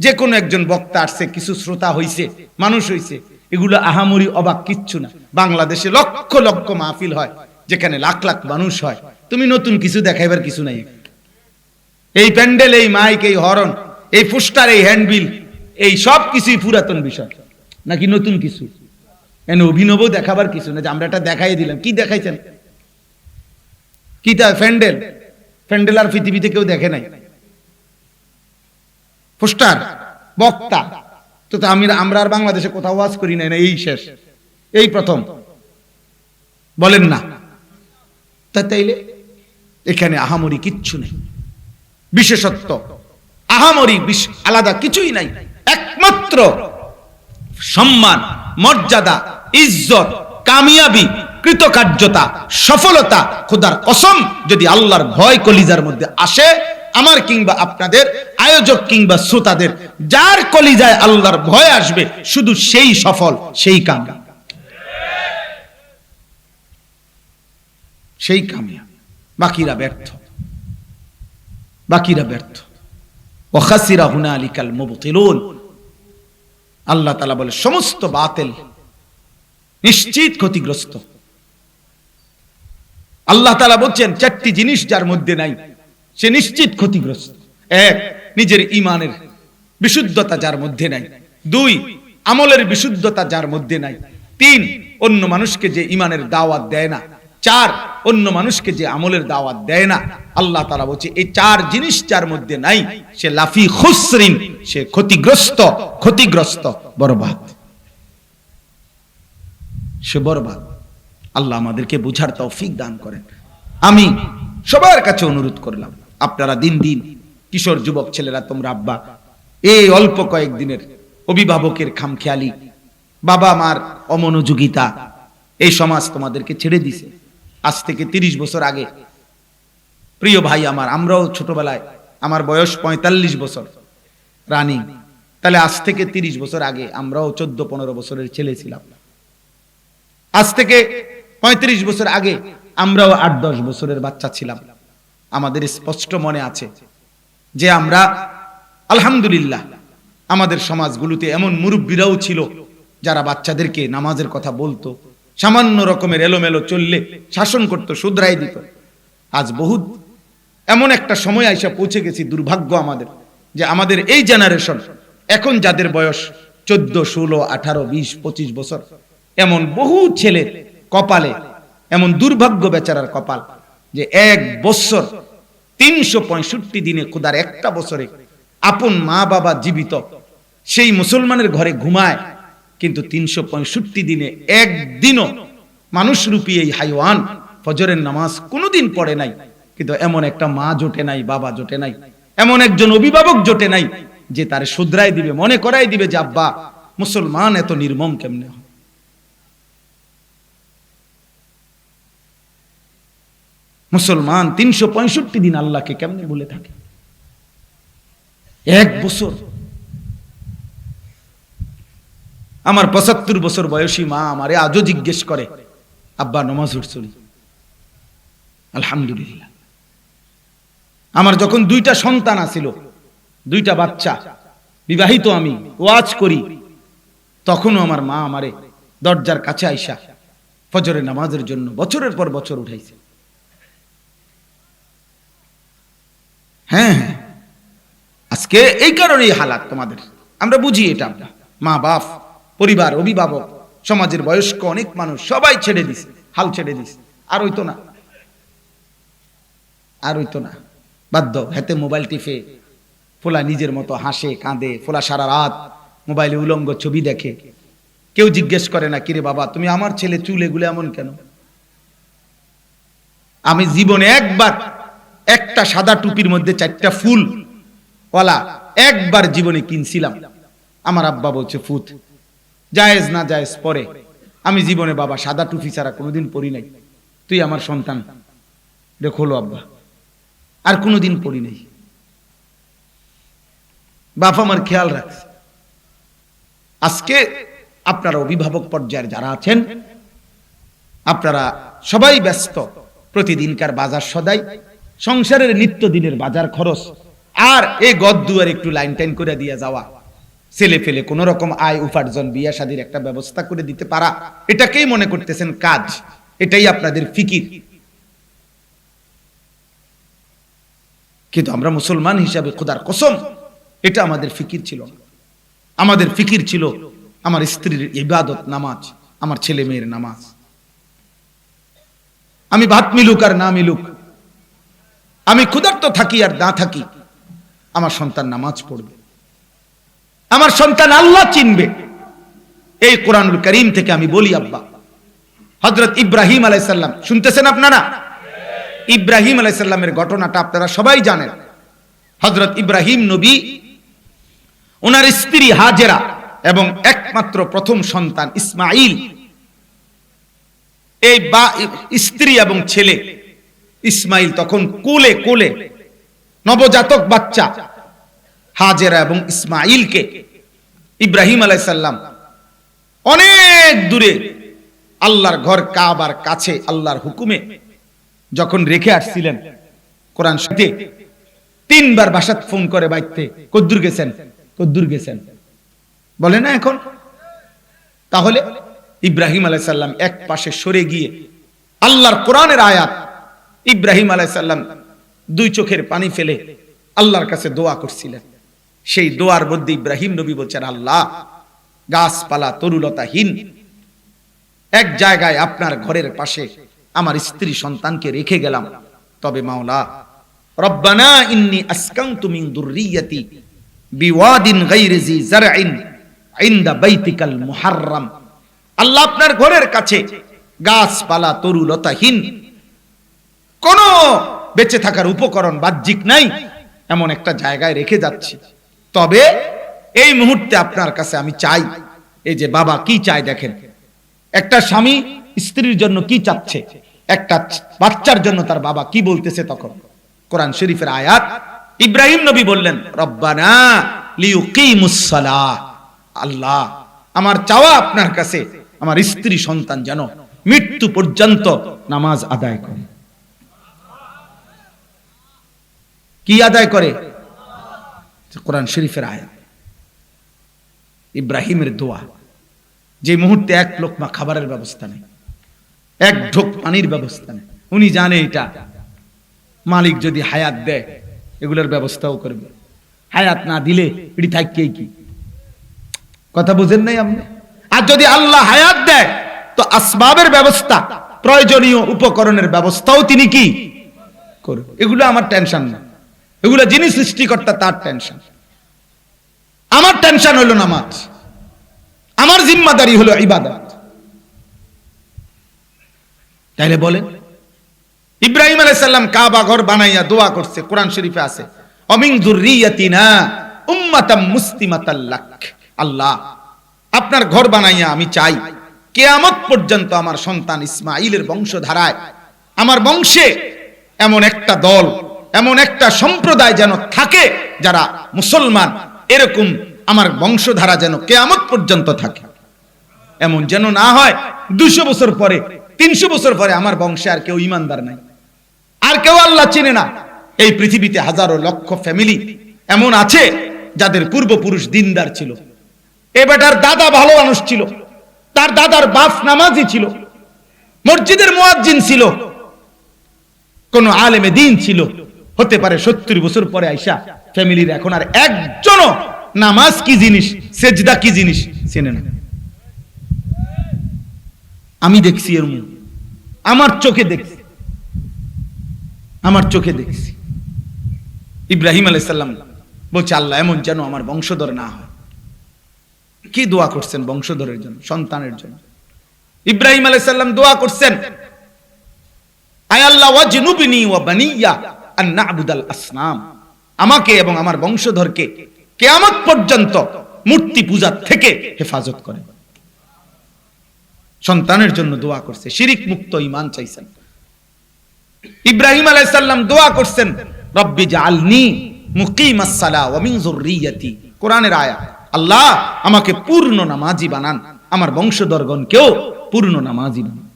A: যে কোনো একজন বক্তা আসছে, কিছু শ্রোতা হইছে, মানুষ হইছে, এগুলো আহামরি অবাক কিচ্ছু না। বাংলাদেশে লক্ষ লক্ষ মাহফিল হয়, যেখানে লাখ লাখ মানুষ হয়। তুমি নতুন কিছু দেখাইবার কিছু নাই। এই প্যান্ডেল, এই মাইক, এই হরন, এই পোস্টার, এই হ্যান্ডবিল, এই সব কিছুই পুরাতন বিষয় নাকি নতুন কিছু? এনে অভিনব দেখাবার কিছু না, যে আমরা এটা দেখাই দিলাম। কি দেখাইছেন? কি তা? প্যান্ডেল? প্যান্ডেল আর পৃথিবীতে কেউ দেখে নাই। পোস্টার, বক্তা তো আমরা আর বাংলাদেশে কোথাও ওয়াজ করি নাই না, এই শেষ, এই প্রথম, বলেন না? তাইলে এখানে আহামরি কিচ্ছু নেই, বিশেষত্ব আহামরি আলাদা কিছুই নাই। একমাত্র সম্মান, মর্যাদা, ইজ্জত, কামিয়াবি, কৃতকার্যতা, সফলতা, খোদার কসম, যদি আল্লাহর ভয় কলিজার মধ্যে আসে, আমার কিংবা আপনাদের, আয়োজক কিংবা শ্রোতাদের, যার কলিজায় আল্লাহর ভয় আসবে, শুধু সেই সফল, সেই কামিয়াব, সেই কামিয়াব। বাকিরা ব্যর্থ, বাকিরা ব্যর্থ। ওয়া খাসিরা হুনালিকাল মুবতিলুন। আল্লাহ তাআলা বলে, সমস্ত বাতিল নিশ্চিত ক্ষতিগ্রস্ত। আল্লাহ তাআলা বলছেন, 4টি জিনিস যার মধ্যে নাই সে নিশ্চিত ক্ষতিগ্রস্ত। 1, নিজের ঈমানের বিশুদ্ধতা যার মধ্যে নাই। 2, আমলের বিশুদ্ধতা যার মধ্যে নাই। 3, অন্য মানুষকে যে ঈমানের দাওয়াত দেয় না। 4, অন্য মানুষকে যে আমলের দাওয়াত দেয় না। আল্লাহ তাআলা বলছে, এই 4 জিনিস যার মধ্যে নাই, সে লাফি খুসরিন, সে ক্ষতিগ্রস্ত, ক্ষতিগ্রস্ত, বরবাদ, সে বরবাদ। আল্লাহ আমাদেরকে বুঝার তৌফিক দান করেন। আমি সবার কাছে অনুরোধ করলাম, আপনারা দিন দিন, কিশোর যুবক ছেলেরা, তোমরা আব্বা, এই অল্প কয়েকদিনের অভিভাবকের খামখেয়ালি, বাবা মার অমনোযোগিতা, এই সমাজ তোমাদেরকে ছেড়ে দিছে। আজ থেকে 30 বছর আগে, প্রিয় ভাই আমার, আমরাও ছোটবেলায়, আমার বয়স 45 বছর রানিং, তাহলে আজ থেকে 30 বছর আগে আমরাও 14-15 বছরের ছেলে ছিলাম। আজ থেকে 35 বছর আগে আমরাও 8-10 বছরের বাচ্চা ছিলাম। আমাদের স্পষ্ট মনে আছে যে আমরা আলহামদুলিল্লাহ আমাদের সমাজগুলোতে এমন মুরব্বীরাও ছিল যারা বাচ্চাদেরকে নামাজের কথা বলতো, সামান্য রকমের এলোমেলো চললে শাসন করত, শুধরাই দিত। আজ বহুত এমন একটা সময় আইসা পৌঁছে গেছি, দুর্ভাগ্য আমাদের, যে আমাদের এই জেনারেশন এখন যাদের বয়স 14, 16, 18, 20, 25 বছর, এমন বহু ছেলে কপালে এমন দুর্ভাগ্য বেচারার কপাল যে 1 বছর 365 দিনে খোদার একটা বছরে আপন মা বাবা জীবিত, সেই মুসলমানের ঘরে ঘুমায়, কিন্তু 365 দিনে একদিনও মানুষরূপী এই হাইওয়ান ফজরের নামাজ কোনোদিন পড়ে নাই। কিন্তু এমন একটা মা জোটে নাই, বাবা জোটে নাই, এমন একজন অভিভাবক জোটে নাই যে তারে শুধরাই দিবে, মনে করাই দিবে যে আব্বা মুসলমান এত নির্মম কেমনে হয়। মুসলমান 365 দিন আল্লাহকে কেমনে বলে থাকে। 1 বছর, আমার 75 বছর বয়সী মা আমারে আজও জিজ্ঞেস করে, আব্বা নামাজ পড়ছনি? আলহামদুলিল্লাহ। আমার যখন 2টা সন্তান আছিল, 2টা বাচ্চা, বিবাহিত, আমি ওয়াজ করি, তখনও আমার মা আমারে দরজার কাছে আইসা ফজরের নামাজের জন্য বছরের পর বছর উঠাইছে। হ্যাঁ, আজকে এই কারণেই হালাত তোমাদের, আমরা বুঝি এটা। মা বাপ, পরিবার, অভিভাবক, সমাজের বয়স্ক অনেক মানুষ সবাই ছেড়ে দিছে, হাল ছেড়ে দিছে। আর হইতো না, আর হইতো না, বাধ্য হাতে মোবাইল টিপে ফোলা নিজের মতো হাসে কাঁদে, ফোলা সারা রাত মোবাইলে উলঙ্গ ছবি দেখে। কেউ জিজ্ঞেস করে না, কিরে বাবা তুমি আমার ছেলে চুল এগুলো এমন কেন? আমি জীবনে একবার একটা সাদা টুপির মধ্যে 4টা ফুল ওয়ালা একবার জীবনে কিনছিলাম। আমার আব্বা বলছে ফুত, জায়েজ না জায়েজ পরে। আমি জীবনে বাবা সাদা টুপি ছাড়া কোনোদিন পরি নাই, তুই আমার সন্তান, দেখলো আব্বা, আর কোনোদিন পরি নাই। বাপ আমার খেয়াল রাখছে। আজকে আপনারা অভিভাবক পর্যায়ের যারা আছেন, আপনারা সবাই ব্যস্ত, প্রতিদিনকার বাজার সদাই, সংসারের নিত্যদিনের বাজার খরচ, আর এই গদ্দুয়ার একটু লাইন টাইন করে দিয়ে যাওয়া, ছেলে ফেলে কোন রকম আয় উপার্জন, বিয়া শাদীর একটা ব্যবস্থা করে দিতে পারা, এটাকেই মনে করতেছেন কাজ, এটাই আপনাদের ফিকির। কিন্তু আমরা মুসলমান হিসাবে খোদার কসম এটা আমাদের ফিকির ছিল না। আমাদের ফিকির ছিল আমার স্ত্রীর ইবাদত, নামাজ, আমার ছেলে মেয়ের নামাজ। আমি ভাত মিলুক আর না মিলুক, আমি ক্ষুধার্ত থাকি আর না থাকি, আমার সন্তান নামাজ পড়বে, আমার সন্তান আল্লাহ চিনবে। এই কোরআনুল কারীম থেকে আমি বলি আব্বা, হযরত ইব্রাহিম আলাইহিস সালাম, শুনতেছেন আপনারা? ইব্রাহিম আলাইহিস সালামের ঘটনাটা আপনারা সবাই জানেন। হযরত ইব্রাহিম নবী, ওনার স্ত্রী হাজেরা এবং একমাত্র প্রথম সন্তান ইসমাঈল, এই স্ত্রী এবং ছেলে ইসমাঈল তখন কোলে কোলে নবজাতক বাচ্চা হাজেরা এবং ইসমাঈলকে ইব্রাহিম আলাইহিস সালাম অনেক দূরে আল্লাহর ঘর কাবার কাছে আল্লাহর হুকুমে যখন রেখে আসছিলেন, কোরআন শরীফে 3বার বাসাত ফোন করে বাইতে, কদ্দুর গেছেন, কদ্দুর গেছেন বলে না এখন। তাহলে ইব্রাহিম আলাইহিস সালাম এক পাশে সরে গিয়ে আল্লাহর কোরআনের আয়াত, ইব্রাহিম আলাইহিস সালাম 2 চোখের পানি ফেলে আল্লাহর কাছে দোয়া করছিলেন। সেই দোয়ার মধ্যে ইব্রাহিম নবী বলছেন, আল্লাহ, গাছপালা তরুলতাহীন এক জায়গায় আপনার ঘরের পাশে আমার স্ত্রী সন্তানকে রেখে গেলাম, তবে মাওলা, রব্বানা ইন্নী আসকানতু মিন যুররিয়াতি বিওয়াদিন গায়রি জি যারইন ইনদা বাইতিকাল মুহাররাম, আল্লাহ আপনার ঘরের কাছে গাছপালা তরুলতাহীন, কোন বেঁচে থাকার উপকরণ বাহ্যিক নাই, এমন একটা জায়গায় রেখে যাচ্ছি, তবে এই মুহূর্তে আপনার কাছে আমি চাই। এই যে বাবা কি চায় দেখেন, একটা স্বামী স্ত্রীর জন্য কি চাচ্ছে, একটা বাচ্চার জন্য তার বাবা কি বলতেছে। তখন কোরআন শরীফের আয়াত, ইব্রাহিম নবী বললেন, রব্বানা লিয়ুকিমুস সালাহ, আল্লাহ আমার চাওয়া আপনার কাছে আমার স্ত্রী সন্তান যেন মৃত্যু পর্যন্ত নামাজ আদায় করে। কি আদায় করে? কোরআন শরীফের আয়াত, ইব্রাহিমের দোয়া। যে মুহূর্তে এক লোকমা খাবারের ব্যবস্থা নেই, এক ঢোক পানির ব্যবস্থা নেই, উনি জানে এটা মালিক যদি হায়াত দেয় এগুলোর ব্যবস্থাও করবে, হায়াত না দিলে এটি থাকবে কি? কথা বুঝেন নাই আপনি? আর যদি আল্লাহ হায়াত দেয় তো আসবাবের ব্যবস্থা, প্রয়োজনীয় উপকরণের ব্যবস্থাও তিনি কি করবে। এগুলো আমার টেনশন না, এগুলো যিনি সৃষ্টিকর্তা তার টেনশন। আমার টেনশন হলো নামাজ, আমার জিম্মাদারি হলো ইবাদত। তাইলে বলেন, ইব্রাহিম আলাইহিস সালাম কাবা ঘর বানাইয়া দোয়া করছে, কোরআন শরীফে আছে, অমিন যুররিয়াতিনা উম্মাতাম মুসলিমাতাল লাক। আল্লাহ, আপনার ঘর বানাইয়া আমি চাই কিয়ামত পর্যন্ত আমার সন্তান ইসমাঈলের বংশধারায়, আমার বংশে এমন একটা দল, এমন একটা সম্প্রদায় যেন থাকে যারা মুসলমান, এরকম আমার বংশধারা যেন কিয়ামত পর্যন্ত থাকে। এমন যেন না হয় 200 বছর পরে, 300 বছর পরে আমার বংশে আর কেউ ইমানদার নাই, আর কেউ আল্লাহ চিনে না। এই পৃথিবীতে হাজারো লক্ষ ফ্যামিলি এমন আছে যাদের পূর্বপুরুষ দিনদার ছিল, এ বেটার দাদা ভালো মানুষ ছিল, তার দাদার বাপ নামাজি ছিল, মসজিদের মুয়াজ্জিন ছিল, কোন আলেমে দ্বীন ছিল। হতে পারে 70 বছর পরে আইসা ফ্যামিলির এখন আর একজনও নামাজ কি জিনিস, সেজদা কি জিনিস চেনে না। আমি দেখছি এর মুখ, আমার চোখে দেখছি, আমার চোখে দেখছি। ইব্রাহিম আলাইহিস সালাম বলছে, আল্লাহ এমন যেন আমার বংশধর না হয়। কি দোয়া করছেন? বংশধরের জন্য, সন্তানের জন্য। ইব্রাহিম আলাইহিস সালাম দোয়া করছেন, আয় আল্লাহ ওয়াজনুবনি ওয়া বানিয়া আন না'বুদাল আসনাম, আমাকে এবং আমার বংশধরকে কিয়ামত পর্যন্ত মূর্তি পূজা থেকে হেফাজত করেন। সন্তানের জন্য দোয়া করছে, শিরিক মুক্ত ঈমান চাইছেন। ইব্রাহিম আলাইহিস সালাম দোয়া করছেন, রব্বি জাআলনি মুকিমাস সালাহ ওয়া মিন যুররিয়াতি, কোরআনের আয়াত। আল্লাহ, আমাকে পূর্ণ নামাজি বানান, আমার বংশধরগণকেও পূর্ণ নামাজি বানান।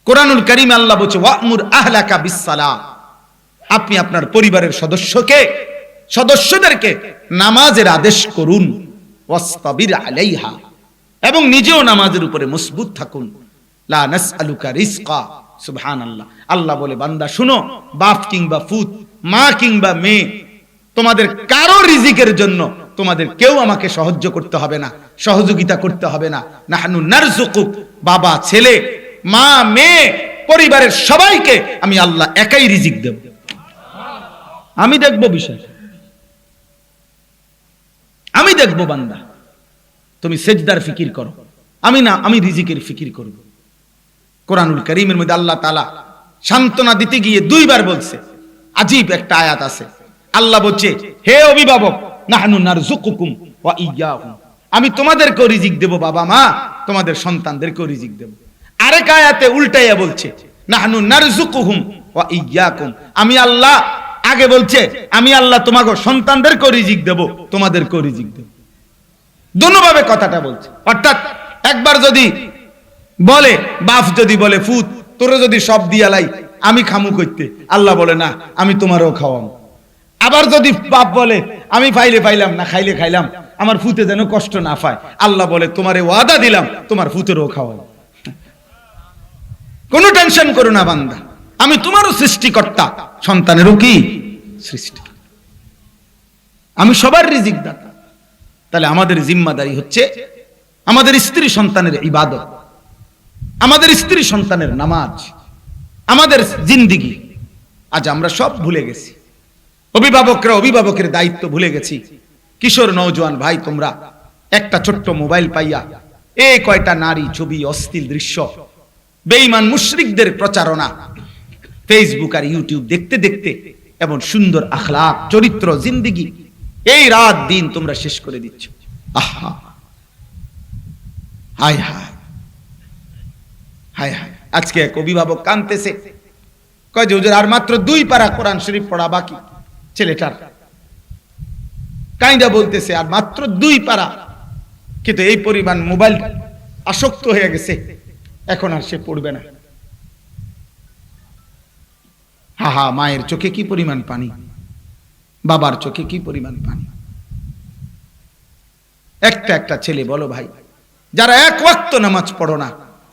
A: কোরআনুল কারীমে আল্লাহ বলছে, ওয়া'মুর আহলাকা বিস-সালাহ, আপনি আপনার পরিবারের সদস্যদেরকে নামাজের আদেশ করুন, ওয়াসতাবির আলাইহা, এবং নিজেও নামাজের উপরে মজবুত থাকুন। লা নাসআলুকা রিজকা, সুবহানাল্লাহ। আল্লাহ বলে, বান্দা শুনো, বাপ কিংবা ফুত, মা কিংবা মেয়ে, তোমাদের কারো রিজিকের জন্য তোমাদের কেউ আমাকে সাহায্য করতে হবে না, সহযোগিতা করতে হবে না। নাহনু নারযুকুক, বাবা ছেলে মা মেয়ে পরিবারের সবাইকে আমি আল্লাহ একাই রিজিক দেব। আমি দেখব বিষয়, আমি দেখব বান্দা, তুমি সেজদার ফিকির করো, আমি না, আমি রিজিকের ফিকির করব। কোরআনুল কারীমের মধ্যে আল্লাহ তাআলা সান্ত্বনা দিতে গিয়ে 2 বার বলছে, আজীব একটা আয়াত আছে। আল্লাহ বলছে, হে অভিভাবক, নাহনু নারযুকুকুম ওয়া ইয়্যাহুম, আমি তোমাদেরকেও রিজিক দেব বাবা মা, তোমাদের সন্তানদেরকেও রিজিক দেব। আরেক আয়াতে উল্টাইয়া বলছে, নাহনু নারযুকুহুম ওয়া ইয়্যাকুম, আমি আল্লাহ আগে বলছে, আমি আল্লাহ তোমাকে সন্তানদেরকেও রিজিক দেব, তোমাদেরকেও রিজিক দেব। দুনোভাবে কথাটা বলছে। অর্থাৎ একবার যদি বলে বাপ, যদি বলে ফুত, তোরে যদি সব দিয়ালাই আমি খামু কইতে, আল্লাহ বলে না, আমি তোমারও খাওয়াম। আবার যদি বাপ বলে আমি পাইলে পাইলাম, না খাইলে খাইলাম, আমার ফুতে যেন কষ্ট না পায়, আল্লাহ বলে তোমারে ওয়াদা দিলাম তোমার ফুতেরও খাওয়াম। কোনো টেনশন করো না বান্দা, আমি তোমারও সৃষ্টিকর্তা, সন্তানেরও কি সৃষ্টি, আমি সবার রিজিক দাতা। তাহলে আমাদের জিম্মাদারি হচ্ছে আমাদের স্ত্রী সন্তানের ইবাদত, আমাদের স্ত্রী সন্তানের নামাজ, আমাদের জিন্দিগি। আজ আমরা সব ভুলে গেছি, অভিভাবকরা অভিভাবকের দায়িত্ব ভুলে গেছি। কিশোর নওজোয়ান ভাই, তোমরা একটা ছোট্ট মোবাইল পাইয়া এই কয়টা নারী ছবি, অশ্লীল দৃশ্য, বেঈমান মুশরিকদের প্রচারণা, ফেসবুক আর ইউটিউব দেখতে দেখতে এমন সুন্দর আখলাক, চরিত্র, জিন্দিগি এই রাত দিন তোমরা শেষ করে দিচ্ছ। আহা, হায় হায় হায় হায়। আজকে এক অভিভাবক কাঁদতেছে, কয় যে হুজুর আর মাত্র 2 পারা কোরআন শরীফ পড়া বাকি। ছেলেটার কাইন্দা বলতেছে আর মাত্র 2 পারা, কিন্তু এই পরিমাণ মোবাইল আসক্ত হয়ে গেছে, এখন আর সে পড়বে না। হা হা, মায়ের চোখে কি পরিমাণ পানি, বাবার চোখে কি পরিমাণ পানি। একটা একটা ছেলে বলো ভাই, যারা এক ওয়াক্ত নামাজ পড়ো না,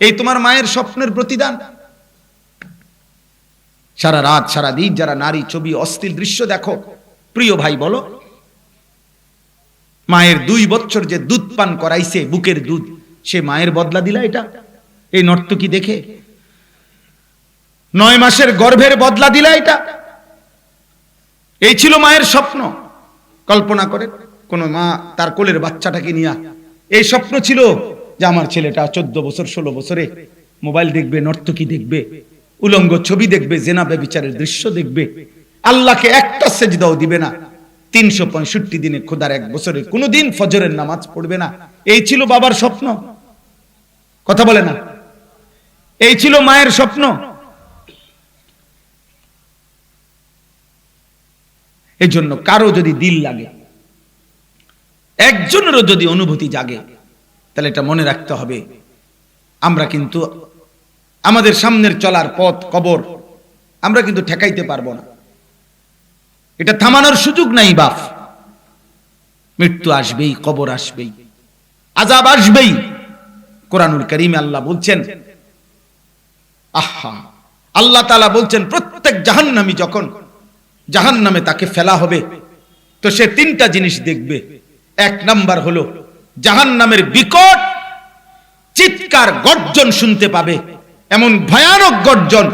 A: এই তোমার মায়ের স্বপ্নের প্রতিদান। সারা রাত সারা দিন যারা নারী ছবি অশ্লীল দৃশ্য দেখো, প্রিয় ভাই বলো, মায়ের 2 বছর যে দুধ পান করাইছে, বুকের দুধ, সে মায়ের বদলা দিলা এটা? এই নর্তকী দেখে 9 মাসের গর্ভের বদলা দিলা এটা? এই ছিল মায়ের স্বপ্ন। কল্পনা করে কোন মা তার কোলের বাচ্চাটাকে নিয়ে এই স্বপ্ন ছিল যে আমার ছেলেটা 14 বছর 16 বছরে মোবাইল দেখবে, নর্তকী দেখবে, উলঙ্গ ছবি দেখবে, জেনা ব্যভিচারের দৃশ্য দেখবে, আল্লাহকে একটা সেজদাও দিবে না, 365 দিনে খোদার 1 বছরে কোনোদিন ফজরের নামাজ পড়বে না। এই ছিল বাবার স্বপ্ন? কথা বলে না? এই ছিল মায়ের স্বপ্ন? এই জন্য কারো যদি দিল লাগে, একজনেরও যদি অনুভূতি জাগে, তাহলে এটা মনে রাখতে হবে, আমরা কিন্তু আমাদের সামনের চলার পথ কবর, আমরা কিন্তু ঠেকাইতে পারবো না। এটা থামানোর সুযোগ নাই বাপ। মৃত্যু আসবেই, কবর আসবেই, আযাব আসবেই। কোরআনুল কারীমে আল্লাহ বলছেন, আহা, আল্লাহ তাআলা বলছেন প্রত্যেক জাহান্নামী যখন জাহান্নামে তাকে ফেলা হবে, তো সে 3টা জিনিস দেখবে। 1 নাম্বার হলো জাহান্নামের বিকট চিৎকার, গর্জন শুনতে পাবে, এমন ভয়ানক গর্জন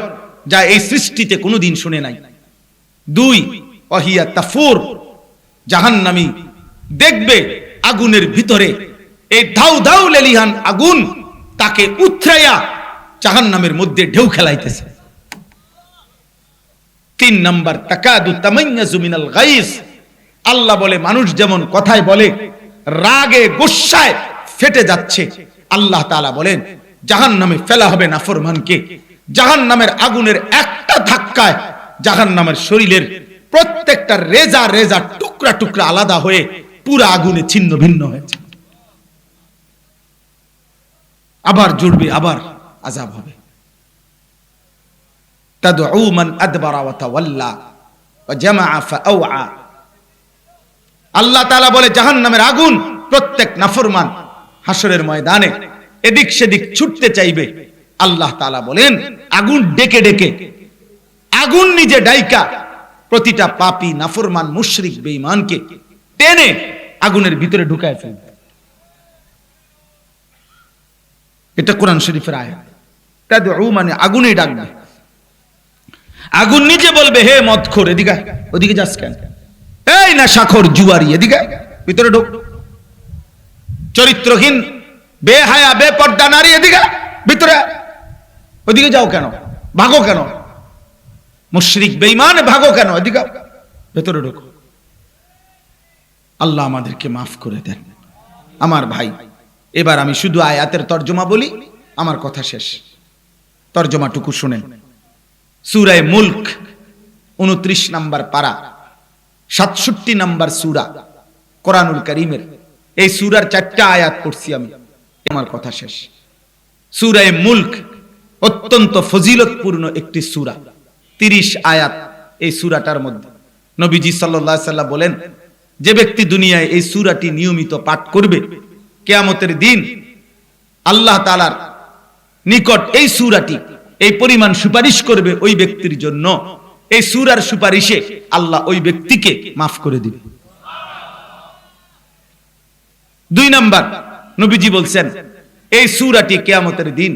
A: যা এই সৃষ্টিতে কোনোদিন শুনে নাই। 2, ওয়াহিয়া তাফুর, জাহান্নামী দেখবে আগুনের ভিতরে এই ধাউ ধাউ লেলিহান আগুন তাকে উথরাইয়া জাহান্নামের মধ্যে ঢেউ খেলাইতেছে। 3 নাম্বার, তাকাদু তামাইয়াজু মিনাল গাইস, আল্লাহ বলে মানুষ যেমন কথায় বলে রাগে গোস্সায় ফেটে যাচ্ছে, আল্লাহ তাআলা বলেন জাহান্নামে ফেলা হবে নাফরমানকে। জাহান্নামের আগুনের একটা ধাক্কায় জাহান্নামের শরীরের প্রত্যেকটা রেজা রেজা টুকরা টুকরা আলাদা হয়ে পুরো আগুনে ছিন্ন ভিন্ন হয়েছে। আবার জুড়বে, আবার আযাব হবে। তাদউ মান আদবারা ওয়া তাওয়াল্লা ওয়া জামাআ ফাআওয়া, আল্লাহ তাআলা বলে জাহান্নামের আগুন প্রত্যেক নাফরমান হাসরের ময়দানে এদিক সেদিক ছুটতে চাইবে। আল্লাহ তাআলা বলেন আগুন ডেকে ডেকে, আগুন নিজে ডাইকা প্রতিটা পাপী নাফরমান মুশরিক বেঈমানকে টেনে আগুনের ভিতরে ঢুকায় ফেলবে। এটা কোরআন শরীফের আয়াত। তাদউ মানে আগুনে ডাকবে, আগুন নিজে বলবে হে মদখোর এদিকে, ওদিকে যাস কেন, এই নেশাখোর জুয়ারি এদিকে ভিতরে ঢোক, চরিত্রহীন বেহায়া বেপর্দা নারী এদিকে ভিতরে, ওদিকে যাও কেন, ভাগো কেন, মুশরিক বেঈমান ভাগো কেন, এদিকে ভিতরে ঢোকো। আল্লাহ আমাদেরকে মাফ করে দেন। আমার ভাই, এবার আমি শুধু আয়াতের তর্জমা বলি, আমার কথা শেষ। তর্জমাটুকু শুনেন। সূরা মুলক 29 নম্বর পারা, 67 নম্বর সূরা কোরআনুল কারীমের। এই সূরার 4টা আয়াত পড়ছি আমি, আমার কথা শেষ। সূরা মুলক অত্যন্ত ফজিলতপূর্ণ একটি সূরা, 30 আয়াত এই সূরাটার মধ্যে। নবীজি সাল্লাল্লাহু আলাইহি সাল্লাম বলেন, যে ব্যক্তি দুনিয়ায় এই সূরাটি নিয়মিত পাঠ করবে, কিয়ামতের দিন আল্লাহ তাআলার নিকট এই সূরাটি এই পরিমাণ সুপারিশ করবে ওই ব্যক্তির জন্য, এই সূরার সুপারিশে আল্লাহ ওই ব্যক্তিকে মাফ করে দিবে। 2 নাম্বার, নবীজি বলছেন এই সূরাটি কিয়ামতের দিন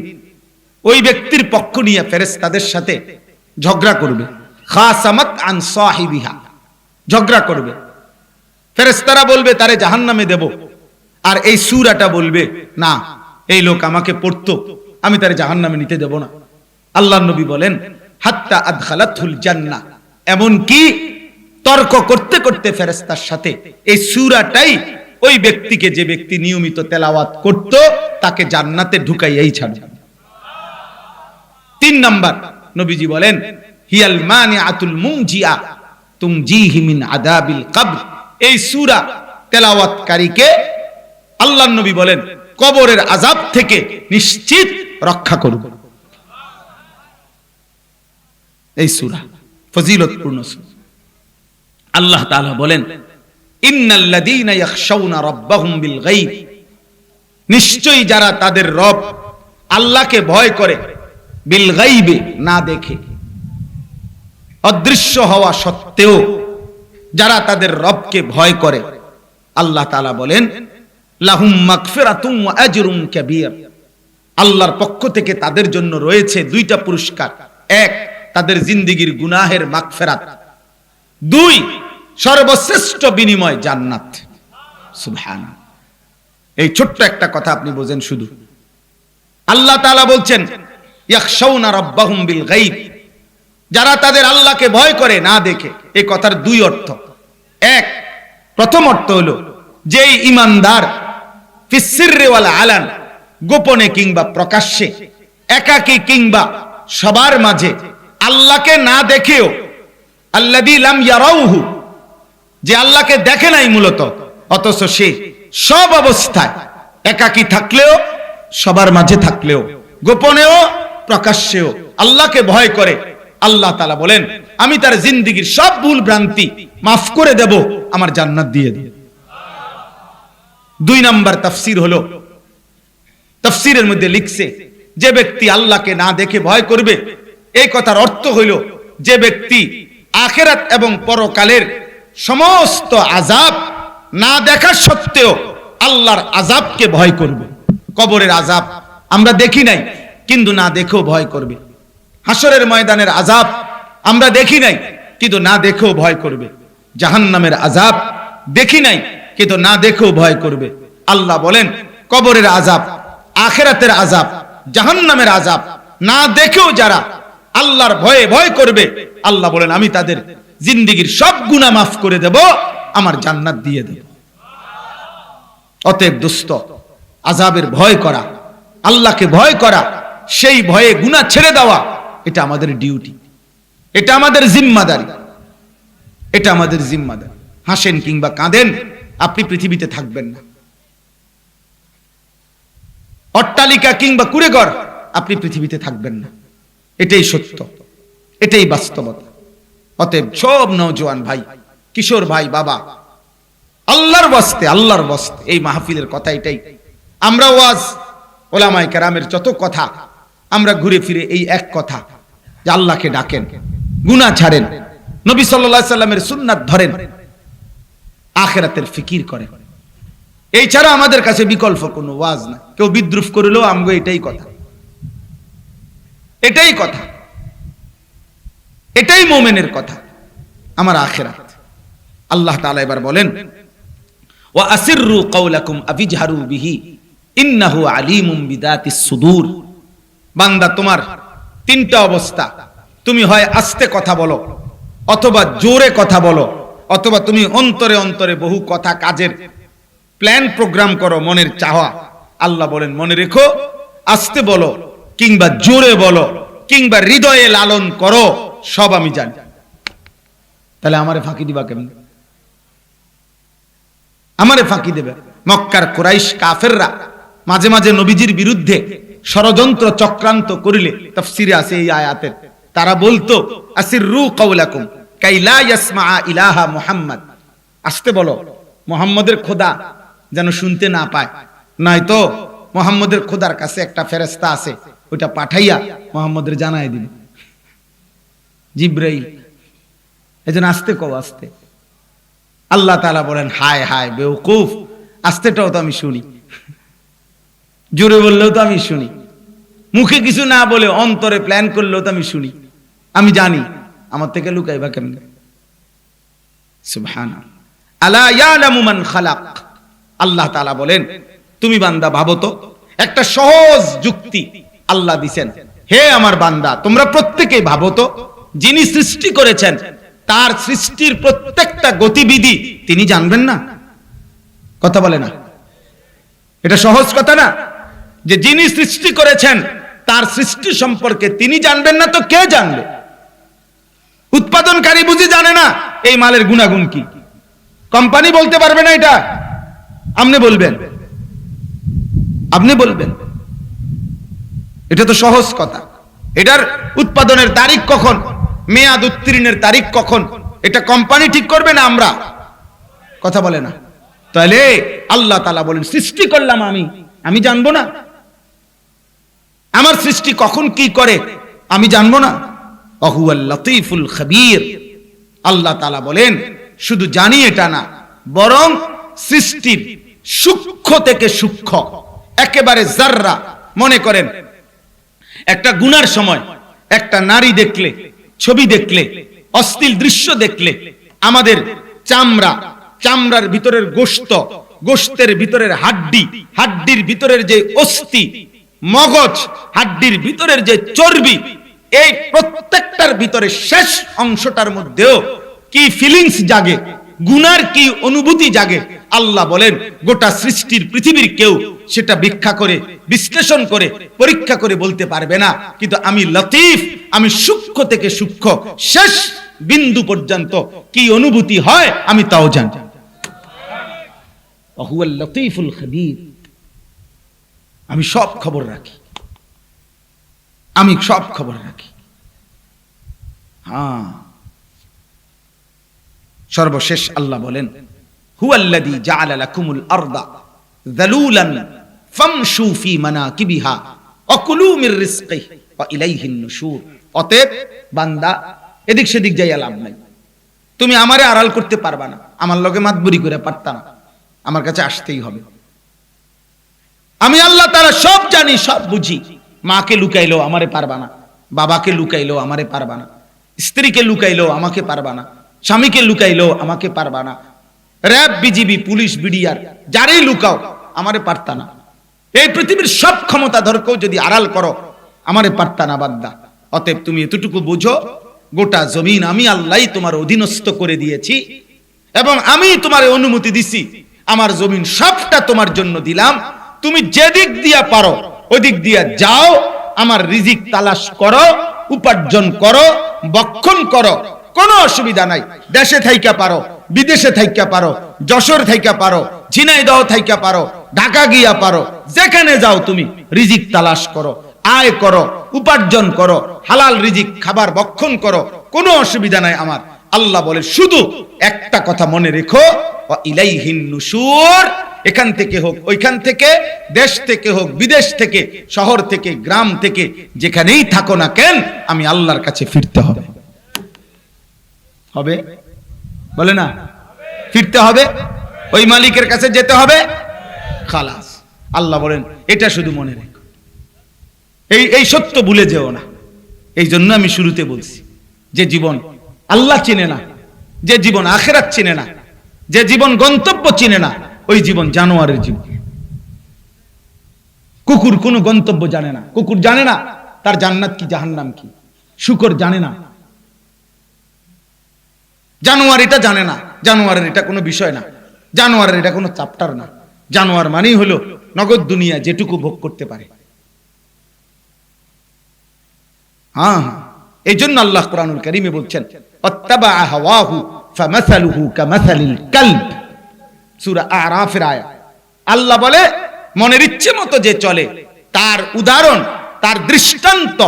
A: ওই ব্যক্তির পক্ষ নিয়ে ফেরেশতাদের সাথে ঝগড়া করবে। খাসামাত আন সাহিবিহা, ঝগড়া করবে। ফেরেশতারা বলবে তারে জাহান্নামে দেব, আর এই সূরাটা বলবে না, এই লোক আমাকে পড়তো, আমি তারে জাহান্নামে নিতে দেব না। আল্লাহর নবী বলেন হাত্তা আদখালাতুল জান্নাহ, এমন কি তর্ক করতে করতে ফেরেশতার সাথে এই সূরাটাই ওই ব্যক্তিকে, যে ব্যক্তি নিয়মিত তেলাওয়াত করত, তাকে জান্নাতে ঢুকাইয়াই ছাড়বে। 3 নাম্বার, নবীজি বলেন হিয়াল মানিআতুল মুনজিয়া তুমজিহি মিন আযাবিল কবর, এই সূরা তেলাওয়াতকারীকে আল্লাহর নবী বলেন কবরের আযাব থেকে নিশ্চিত রক্ষা করবে। এই সূরা ফজিলতপূর্ণ সূরা। আল্লাহ তাআলা বলেন, ইন্নাল্লাযীনা ইয়াখশাউনা রাব্বাহুম বিল গায়ব, নিশ্চয়ই যারা তাদের রব আল্লাহকে ভয় করে, বিল গায়বে, না দেখে, অদৃশ্য হওয়া সত্ত্বেও যারা তাদের রবকে ভয় করে, আল্লাহ তাআলা বলেন, লাহুম মাগফিরাতুম ওয়া আজরুন কাবীর, আল্লাহর পক্ষ থেকে তাদের জন্য রয়েছে দুইটা পুরস্কার। এক, তাদের জিন্দেগীর গুনাহের মাগফিরাত। দুই, সর্বশ্রেষ্ঠ বিনিময় জান্নাত। সুবহানাল্লাহ। এই ছোট্ট একটা কথা আপনি বোঝেন শুধু। আল্লাহ তাআলা বলছেন ইয়াখশাউনা রাব্বাহুম বিল গায়ব, যারা তাদের আল্লাহকে ভয় করে না দেখে। এই কথার দুই অর্থ। এক, প্রথম অর্থ হলো যেই ঈমানদার ফিস সিররি ওয়াল আলান, গোপনে কিংবা প্রকাশ্যে, একাকী কিংবা সবার মাঝে আল্লাহকে না দেখেও, আল্লাযী লাম ইয়ারাউহু, যে আল্লাহকে দেখে নাই মূলত, অথচ সে সব অবস্থায় একাকী থাকলেও, সবার মাঝে থাকলেও, গোপনেও প্রকাশ্যেও আল্লাহকে ভয় করে, আল্লাহ তাআলা বলেন আমি তার জিন্দেগীর সব ভুল ভ্রান্তি মাফ করে দেব, আমার জান্নাত দিয়ে দেব। দুই নাম্বার তাফসীর হলো, তাফসীরের মধ্যে লিখছে যে ব্যক্তি আল্লাহকে না দেখে ভয় করবে, এই কথার অর্থ হইল যে ব্যক্তি আখিরাত এবং পরকালের সমস্ত আযাব না দেখা সত্ত্বেও আল্লাহর আযাবকে ভয় করবে। কবরের আযাব আমরা দেখি নাই কিন্তু না দেখেও ভয় করবে। হাসরের ময়দানের আযাব আমরা দেখি নাই কিন্তু না দেখেও ভয় করবে। জাহান্নামের আযাব দেখি নাই কিন্তু না দেখেও ভয় করবে। আল্লাহ বলেন কবরের আযাব, আখিরাতের আযাব, জাহান্নামের আযাব না দেখেও যারা আল্লাহর ভয়ে ভয় করবে, আল্লাহ বলেন আমি তাদের জিন্দেগীর সব গুনাহ মাফ করে দেব, আমার জান্নাত দিয়ে দেব। অতএব দোস্ত, আযাবের ভয় করা, আল্লাহকে ভয় করা, সেই ভয়ে গুনাহ ছেড়ে দেওয়া, এটা আমাদের ডিউটি, এটা আমাদের জিম্মাদারি, এটা আমাদের জিম্মাদারি। হাসেন কিংবা কাঁদেন, আপনি পৃথিবীতে থাকবেন না। অট্টালিকা কিংবা কুড়েঘর, আপনি পৃথিবীতে থাকবেন না। এটাই সত্য, এটাই বাস্তবতা। অতএব সব নওজোয়ান ভাই, কিশোর ভাই, বাবা, আল্লাহর ওয়াস্তে, আল্লাহর ওয়াস্তে এই মাহফিলের কথা এটাই। আমরা ওয়াজ ওলামায়ে কেরামের যত কথা, আমরা ঘুরে ফিরে এই এক কথা যে আল্লাহকে ডাকেন, গুনাহ ছাড়েন, নবী সাল্লাল্লাহু আলাইহি সাল্লামের সুন্নাত ধরেন, আখিরাতের ফিকির করেন। এই ছাড়া আমাদের কাছে বিকল্প কোনো ওয়াজ না। কেউ বিদ্রুপ করলেও আমগো এটাই কথা, এটাই কথা, এটাই মুমিনের কথা, আমার আখিরাত। আল্লাহ তাআলা এবার বলেন ওয়া আসিররু কাওলাকুম আবিজহারু বিহি ইন্নাহু আলিমুম বিদাতিস সুদূর। বান্দা, তোমার তিনটা অবস্থা, তুমি হয় আস্তে কথা বলো, অথবা জোরে কথা বলো, অথবা তুমি অন্তরে অন্তরে বহু কথা কাজের প্ল্যান প্রোগ্রাম করো, মনের চাওয়া। আল্লাহ বলেন মনে রেখো, আস্তে বলো কিংবা জোরে বলো কিংবা হৃদয়ে লালন করো, সব আমি জানি। তাহলে আমারে ফাঁকি দিবা কেমন? আমারে ফাঁকি দেবে? মক্কার কুরাইশ কাফেররা মাঝে মাঝে নবীজির বিরুদ্ধে ষড়যন্ত্র চক্রান্ত করিলে, তাফসীরে আছে এই আয়াতের, তারা বলতো আসিররু কাওলাকুম কাই লা ইয়াসমা ইলাহা মুহাম্মদ, আস্তে বলো, মুহাম্মদের খোদা যেন শুনতে না পায়, নয়তো মুহাম্মদের খোদার কাছে একটা ফেরেশতা আছে, ওটা পাঠাইয়া মুহাম্মদের জানাই দিবে, জিবরাইল, এজন্য আস্তে কও, আস্তে। আল্লাহ তাআলা বলেন হায় হায় বেওকুফ, আস্তেটাও তো আমি শুনি, জোরে বললেও তো আমি শুনি, মুখে কিছু না বলে অন্তরে প্ল্যান করলেও তো আমি শুনি, আমি জানি, আমার থেকে লুকাইবা কেমনে? সুবহানাল্লাহ। আলা ইয়ালামু মান খালাক। আল্লাহ তাআলা বলেন তুমি বান্দা ভাবো তো, একটা সহজ যুক্তি আল্লাহ দিবেন, হে আমার বান্দা তোমরা প্রত্যেকেই ভাবো তো, যিনি সৃষ্টি করেছেন তার সৃষ্টির প্রত্যেকটা গতিবিধি তিনি জানবেন না? কথা বলে না? এটা সহজ কথা না? যে যিনি সৃষ্টি করেছেন তার সৃষ্টি সম্পর্কে তিনি জানবেন না তো কে জানবে? উৎপাদনকারী বুঝি জানে না এই মালের গুণাগুণ কি? কোম্পানি বলতে পারবে না এটা? আপনি বলবেন, আপনি বলবেন? এটা তো সহজ কথা। এটার উৎপাদনের তারিখ কখন, মেয়াদ উত্তীর্ণের তারিখ কখন, এটা কোম্পানি ঠিক করবে না আমরা? কথা বলে না। তাহলে আল্লাহ তাআলা বলেন সৃষ্টি করলাম আমি জানবো না? আমার সৃষ্টি কখন কি করে আমি জানবো না? ওয়াহুয়াল লতীফুল খবীর। আল্লাহ তাআলা বলেন শুধু জানি এটা না, বরং সৃষ্টির সূক্ষ্ম থেকে সূক্ষ্ম একেবারে জাররা, মনে করেন একটা গুনার সময় একটা নারী দেখলে, ছবি দেখলে, অশ্লীল দৃশ্য দেখলে আমাদের চামড়ার ভিতরের গোশত, গোশতের ভিতরের হাড্ডি, হাড্ডির ভিতরের যে অস্থি, মগজ, হাড্ডির ভিতরের যে চর্বি, এই প্রত্যেকটার ভিতরে শেষ অংশটার মধ্যেও কি ফিলিংস জাগে, গুনার কি অনুভূতি জাগে, আল্লাহ বলেন গোটা সৃষ্টির পৃথিবীর কেউ সেটা ব্যাখ্যা করে, বিশ্লেষণ করে, পরীক্ষা করে বলতে পারবে না। কিন্তু আমি লতীফ, আমি সূক্ষ্ম থেকে সূক্ষ্ম শেষ বিন্দু পর্যন্ত কি অনুভূতি হয় আমি তাও জানি। ওয়াহুয়াল লতীফুল খবীর। আমি সব খবর রাখি, আমি সব খবর রাখি। হ্যাঁ, সর্বশেষ আল্লাহ বলেন হুয়াল্লাযী জাআলা লাকুমুল আরদা যালুলান ফামশু ফি মানাকিবিহা ওয়া কুলু মির রিজকিহি ওয়া ইলাইহিন নুশুর। অতএব বান্দা এদিক সেদিক যাইয়া লাভ নাই। তুমি আমারে আড়াল করতে পারবা না, আমার লগে মাতবুরি করে পারতা না, আমার কাছে আসতেই হবে। আমি আল্লাহ তাআলা সব জানি, সব বুঝি। মাকে লুকাইলো আমারে পারবা না, বাবাকে লুকাইলো আমারে পারবা না, স্ত্রীকে লুকাইলো আমাকে পারবা না, স্বামীকে লুকাইলো আমাকে পারবা না, র‍্যাব, বিজিবি, পুলিশ, বিডিআর যারেই লুকাও আমারে পারতা না। এই পৃথিবীর সব ক্ষমতা ধরকেও যদি আড়াল করো আমারে পারতা না বান্দা। অতএব তুমি এতটুকু বুঝো, গোটা জমিন আমি আল্লাহই তোমার অধীনস্থ করে দিয়েছি এবং আমি তোমার অনুমতি দিছি, আমার জমিন সবটা তোমার জন্য দিলাম। তুমি যেদিক দিয়া পারো ওই দিক দিয়া যাও, আমার রিজিক তালাশ করো, উপার্জন করো, বক্ষণ করো, কোনো অসুবিধা নাই। দেশে থাইকা পারো, বিদেশে থাইকা পারো, যশোর থাইকা পারো, ঝিনাইদহ থাইকা পারো, ঢাকা গিয়া পারো, যেখানে যাও তুমি রিজিক তালাশ করো, আয় করো, উপার্জন করো, হালাল রিজিক খাবার বক্ষণ করো, কোনো অসুবিধা নাই আমার। আল্লাহ বলে শুধু একটা কথা মনে রেখো, ওয়া ইলাইহিন নুশুর। এখান থেকে হোক, ওইখান থেকে, দেশ থেকে হোক, বিদেশ থেকে, শহর থেকে, গ্রাম থেকে, যেখানেই থাকো না কেন, আমি আল্লাহর কাছে ফিরতে হবে। হবে বলে না? ফিরতে হবে, ওই মালিকের কাছে যেতে হবে, খালাস। আল্লাহ বলেন এটা শুধু মনে রেখো, এই সত্য ভুলে যেও না। এই জন্য আমি শুরুতে বলছি, যে জীবন আল্লাহ চিনে না, যে জীবন আখিরাত চিনে না, যে জীবন গন্তব্য চিনে না, ওই জীবন জানোয়ারের জীবন। কুকুর কোনো গন্তব্য জানে না, কুকুর জানে না তার জান্নাত কি জাহান্নাম কি, শুকর জানে না, জানোয়ার এটা জানে না, জানোয়ারের এটা কোনো বিষয় না, জানোয়ারের এটা কোনো চ্যাপ্টার না। জানোয়ার মানেই হলো নগদ দুনিয়া যেটুকু ভোগ করতে পারে। হ্যাঁ, এই জন্য আল্লাহ কুরআনুল কারীমে বলছেন আত্তাবা হাওয়াহু ফামাসালুহু কামাসালিল কালব, সূরা আরাফের আয়াত। আল্লাহ বলে মনের ইচ্ছে মতো যে চলে তার উদাহরণ, তার দৃষ্টান্ত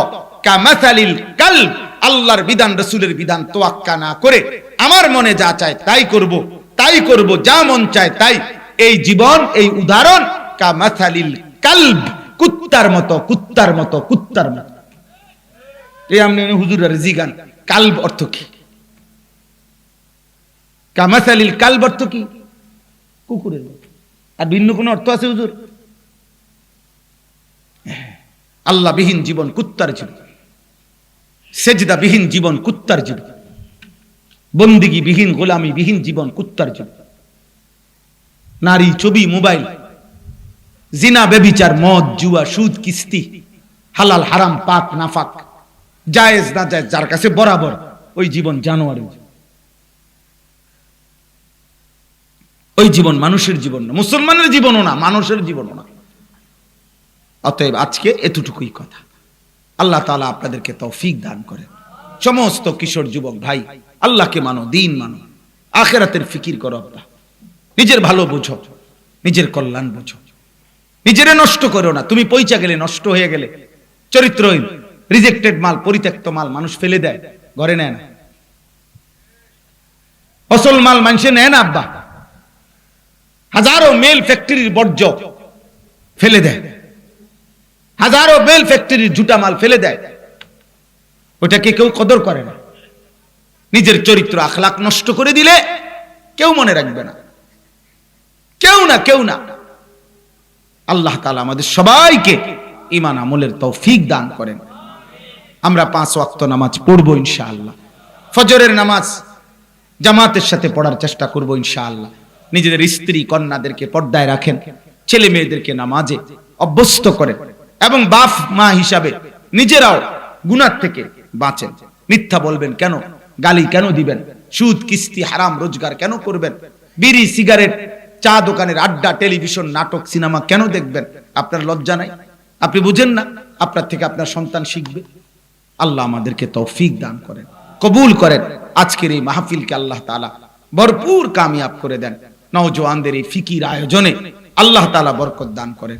A: কামাসালিল কালব। আল্লাহর বিধান, রাসূলের বিধান তোয়াক্কা না করে আমার মনে যা চায় তাই করব, তাই করব, যা মন চায় তাই। এই জীবন, এই উদাহরণ কামাসালিল কালব, কুত্তার মতো, কুত্তার মতো, কুত্তার মতো। এই আমনে হুজুরের জিগান কালব অর্থ কি? কামাসালিল কালব অর্থ কি? কুকুরের মতো। আর ভিন্ন কোন অর্থ আছে হুজুর? আল্লাহ বিহীন জীবন কুত্তার জীবন, সেজদা বিহীন জীবন কুত্তার জীবন, বন্দিগি বিহীন, গোলামি বিহীন জীবন কুত্তার জীবন। নারী, ছবি, মোবাইল, জিনা, ব্যভিচার, মদ, জুয়া, সুদ, কিস্তি, হালাল হারাম, পাক নাফাক, জায়েজ না জায়েজ, যার কাছে বরাবর, ওই জীবন জানোয়ারের জীবন। ওই জীবন মানুষের জীবন না, মুসলমানের জীবনও না, মানুষের জীবনও না। অতএব আজকে এতটুকুই কথা। আল্লাহ তাআলা আপনাদেরকে তৌফিক দান করেন। সমস্ত কিশোর যুবক ভাই, আল্লাহকে মানো, দিন মানো, আখিরাতের ফিকির করো। আল্লাহ নিজের ভালো বুঝো, নিজের কল্যাণ বুঝো, নিজেরে নষ্ট করো না। তুমি পয়সা গেলে, নষ্ট হয়ে গেলে, চরিত্রহীন, রিজেক্টেড মাল, পরিত্যক্ত মাল মানুষ ফেলে দেয়, ঘরে নেয় না। ফসল মাল মানুষে নেয় না আব্বা, হাজারো মেল ফ্যাক্টরির বর্জ্য ফেলে দেয়, হাজারো মেল ফ্যাক্টরির জুটা মাল ফেলে দেয়, ওটাকে কেউ কদর করে না। নিজের চরিত্র আখলাক নষ্ট করে দিলে কেউ মনে রাখবে না, কেউ না কেউ না। আল্লাহ তাআলা আমাদের সবাইকে ঈমান আমলের তৌফিক দান করেন। আমরা 5 ওয়াক্ত নামাজ পড়বো ইনশাআল্লাহ। ফজরের নামাজ জামাতের সাথে পড়ার চেষ্টা করবো ইনশাআল্লাহ। নিজেদের স্ত্রী কন্যাদেরকে পর্দায় রাখেন, ছেলে মেয়েদেরকে নামাজে অভ্যস্ত করেন, এবং বাপ মা হিসাবে নিজেরাও গুনাহ থেকে বাঁচেন। মিথ্যা বলবেন কেন, গালি কেন দিবেন, সুদ কিস্তি হারাম রোজগার কেন করবেন, বিড়ি সিগারেট চা দোকানের আড্ডা টেলিভিশন নাটক সিনেমা কেন দেখবেন? আপনার লজ্জা নাই? আপনি বুঝেন না? আপনার থেকে আপনার সন্তান শিখবে। আল্লাহ আমাদেরকে তৌফিক দান করেন, কবুল করেন। আজকের এই মাহফিলকে আল্লাহ তাআলা ভরপুর কামিয়াব করে দেন। নওজওয়ানদের এই ফিকির আয়োজনে আল্লাহ তাআলা বরকত দান করেন।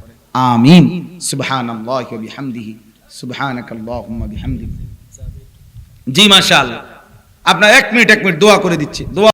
A: আমিন। সুবহানাল্লাহি ওয়া বিহামদিহি, সুবহানাকাল্লাহুম্মা বিহামদিক। জি মাশাআল্লাহ, আপনার 1 মিনিট দোয়া করে দিচ্ছি। দোয়া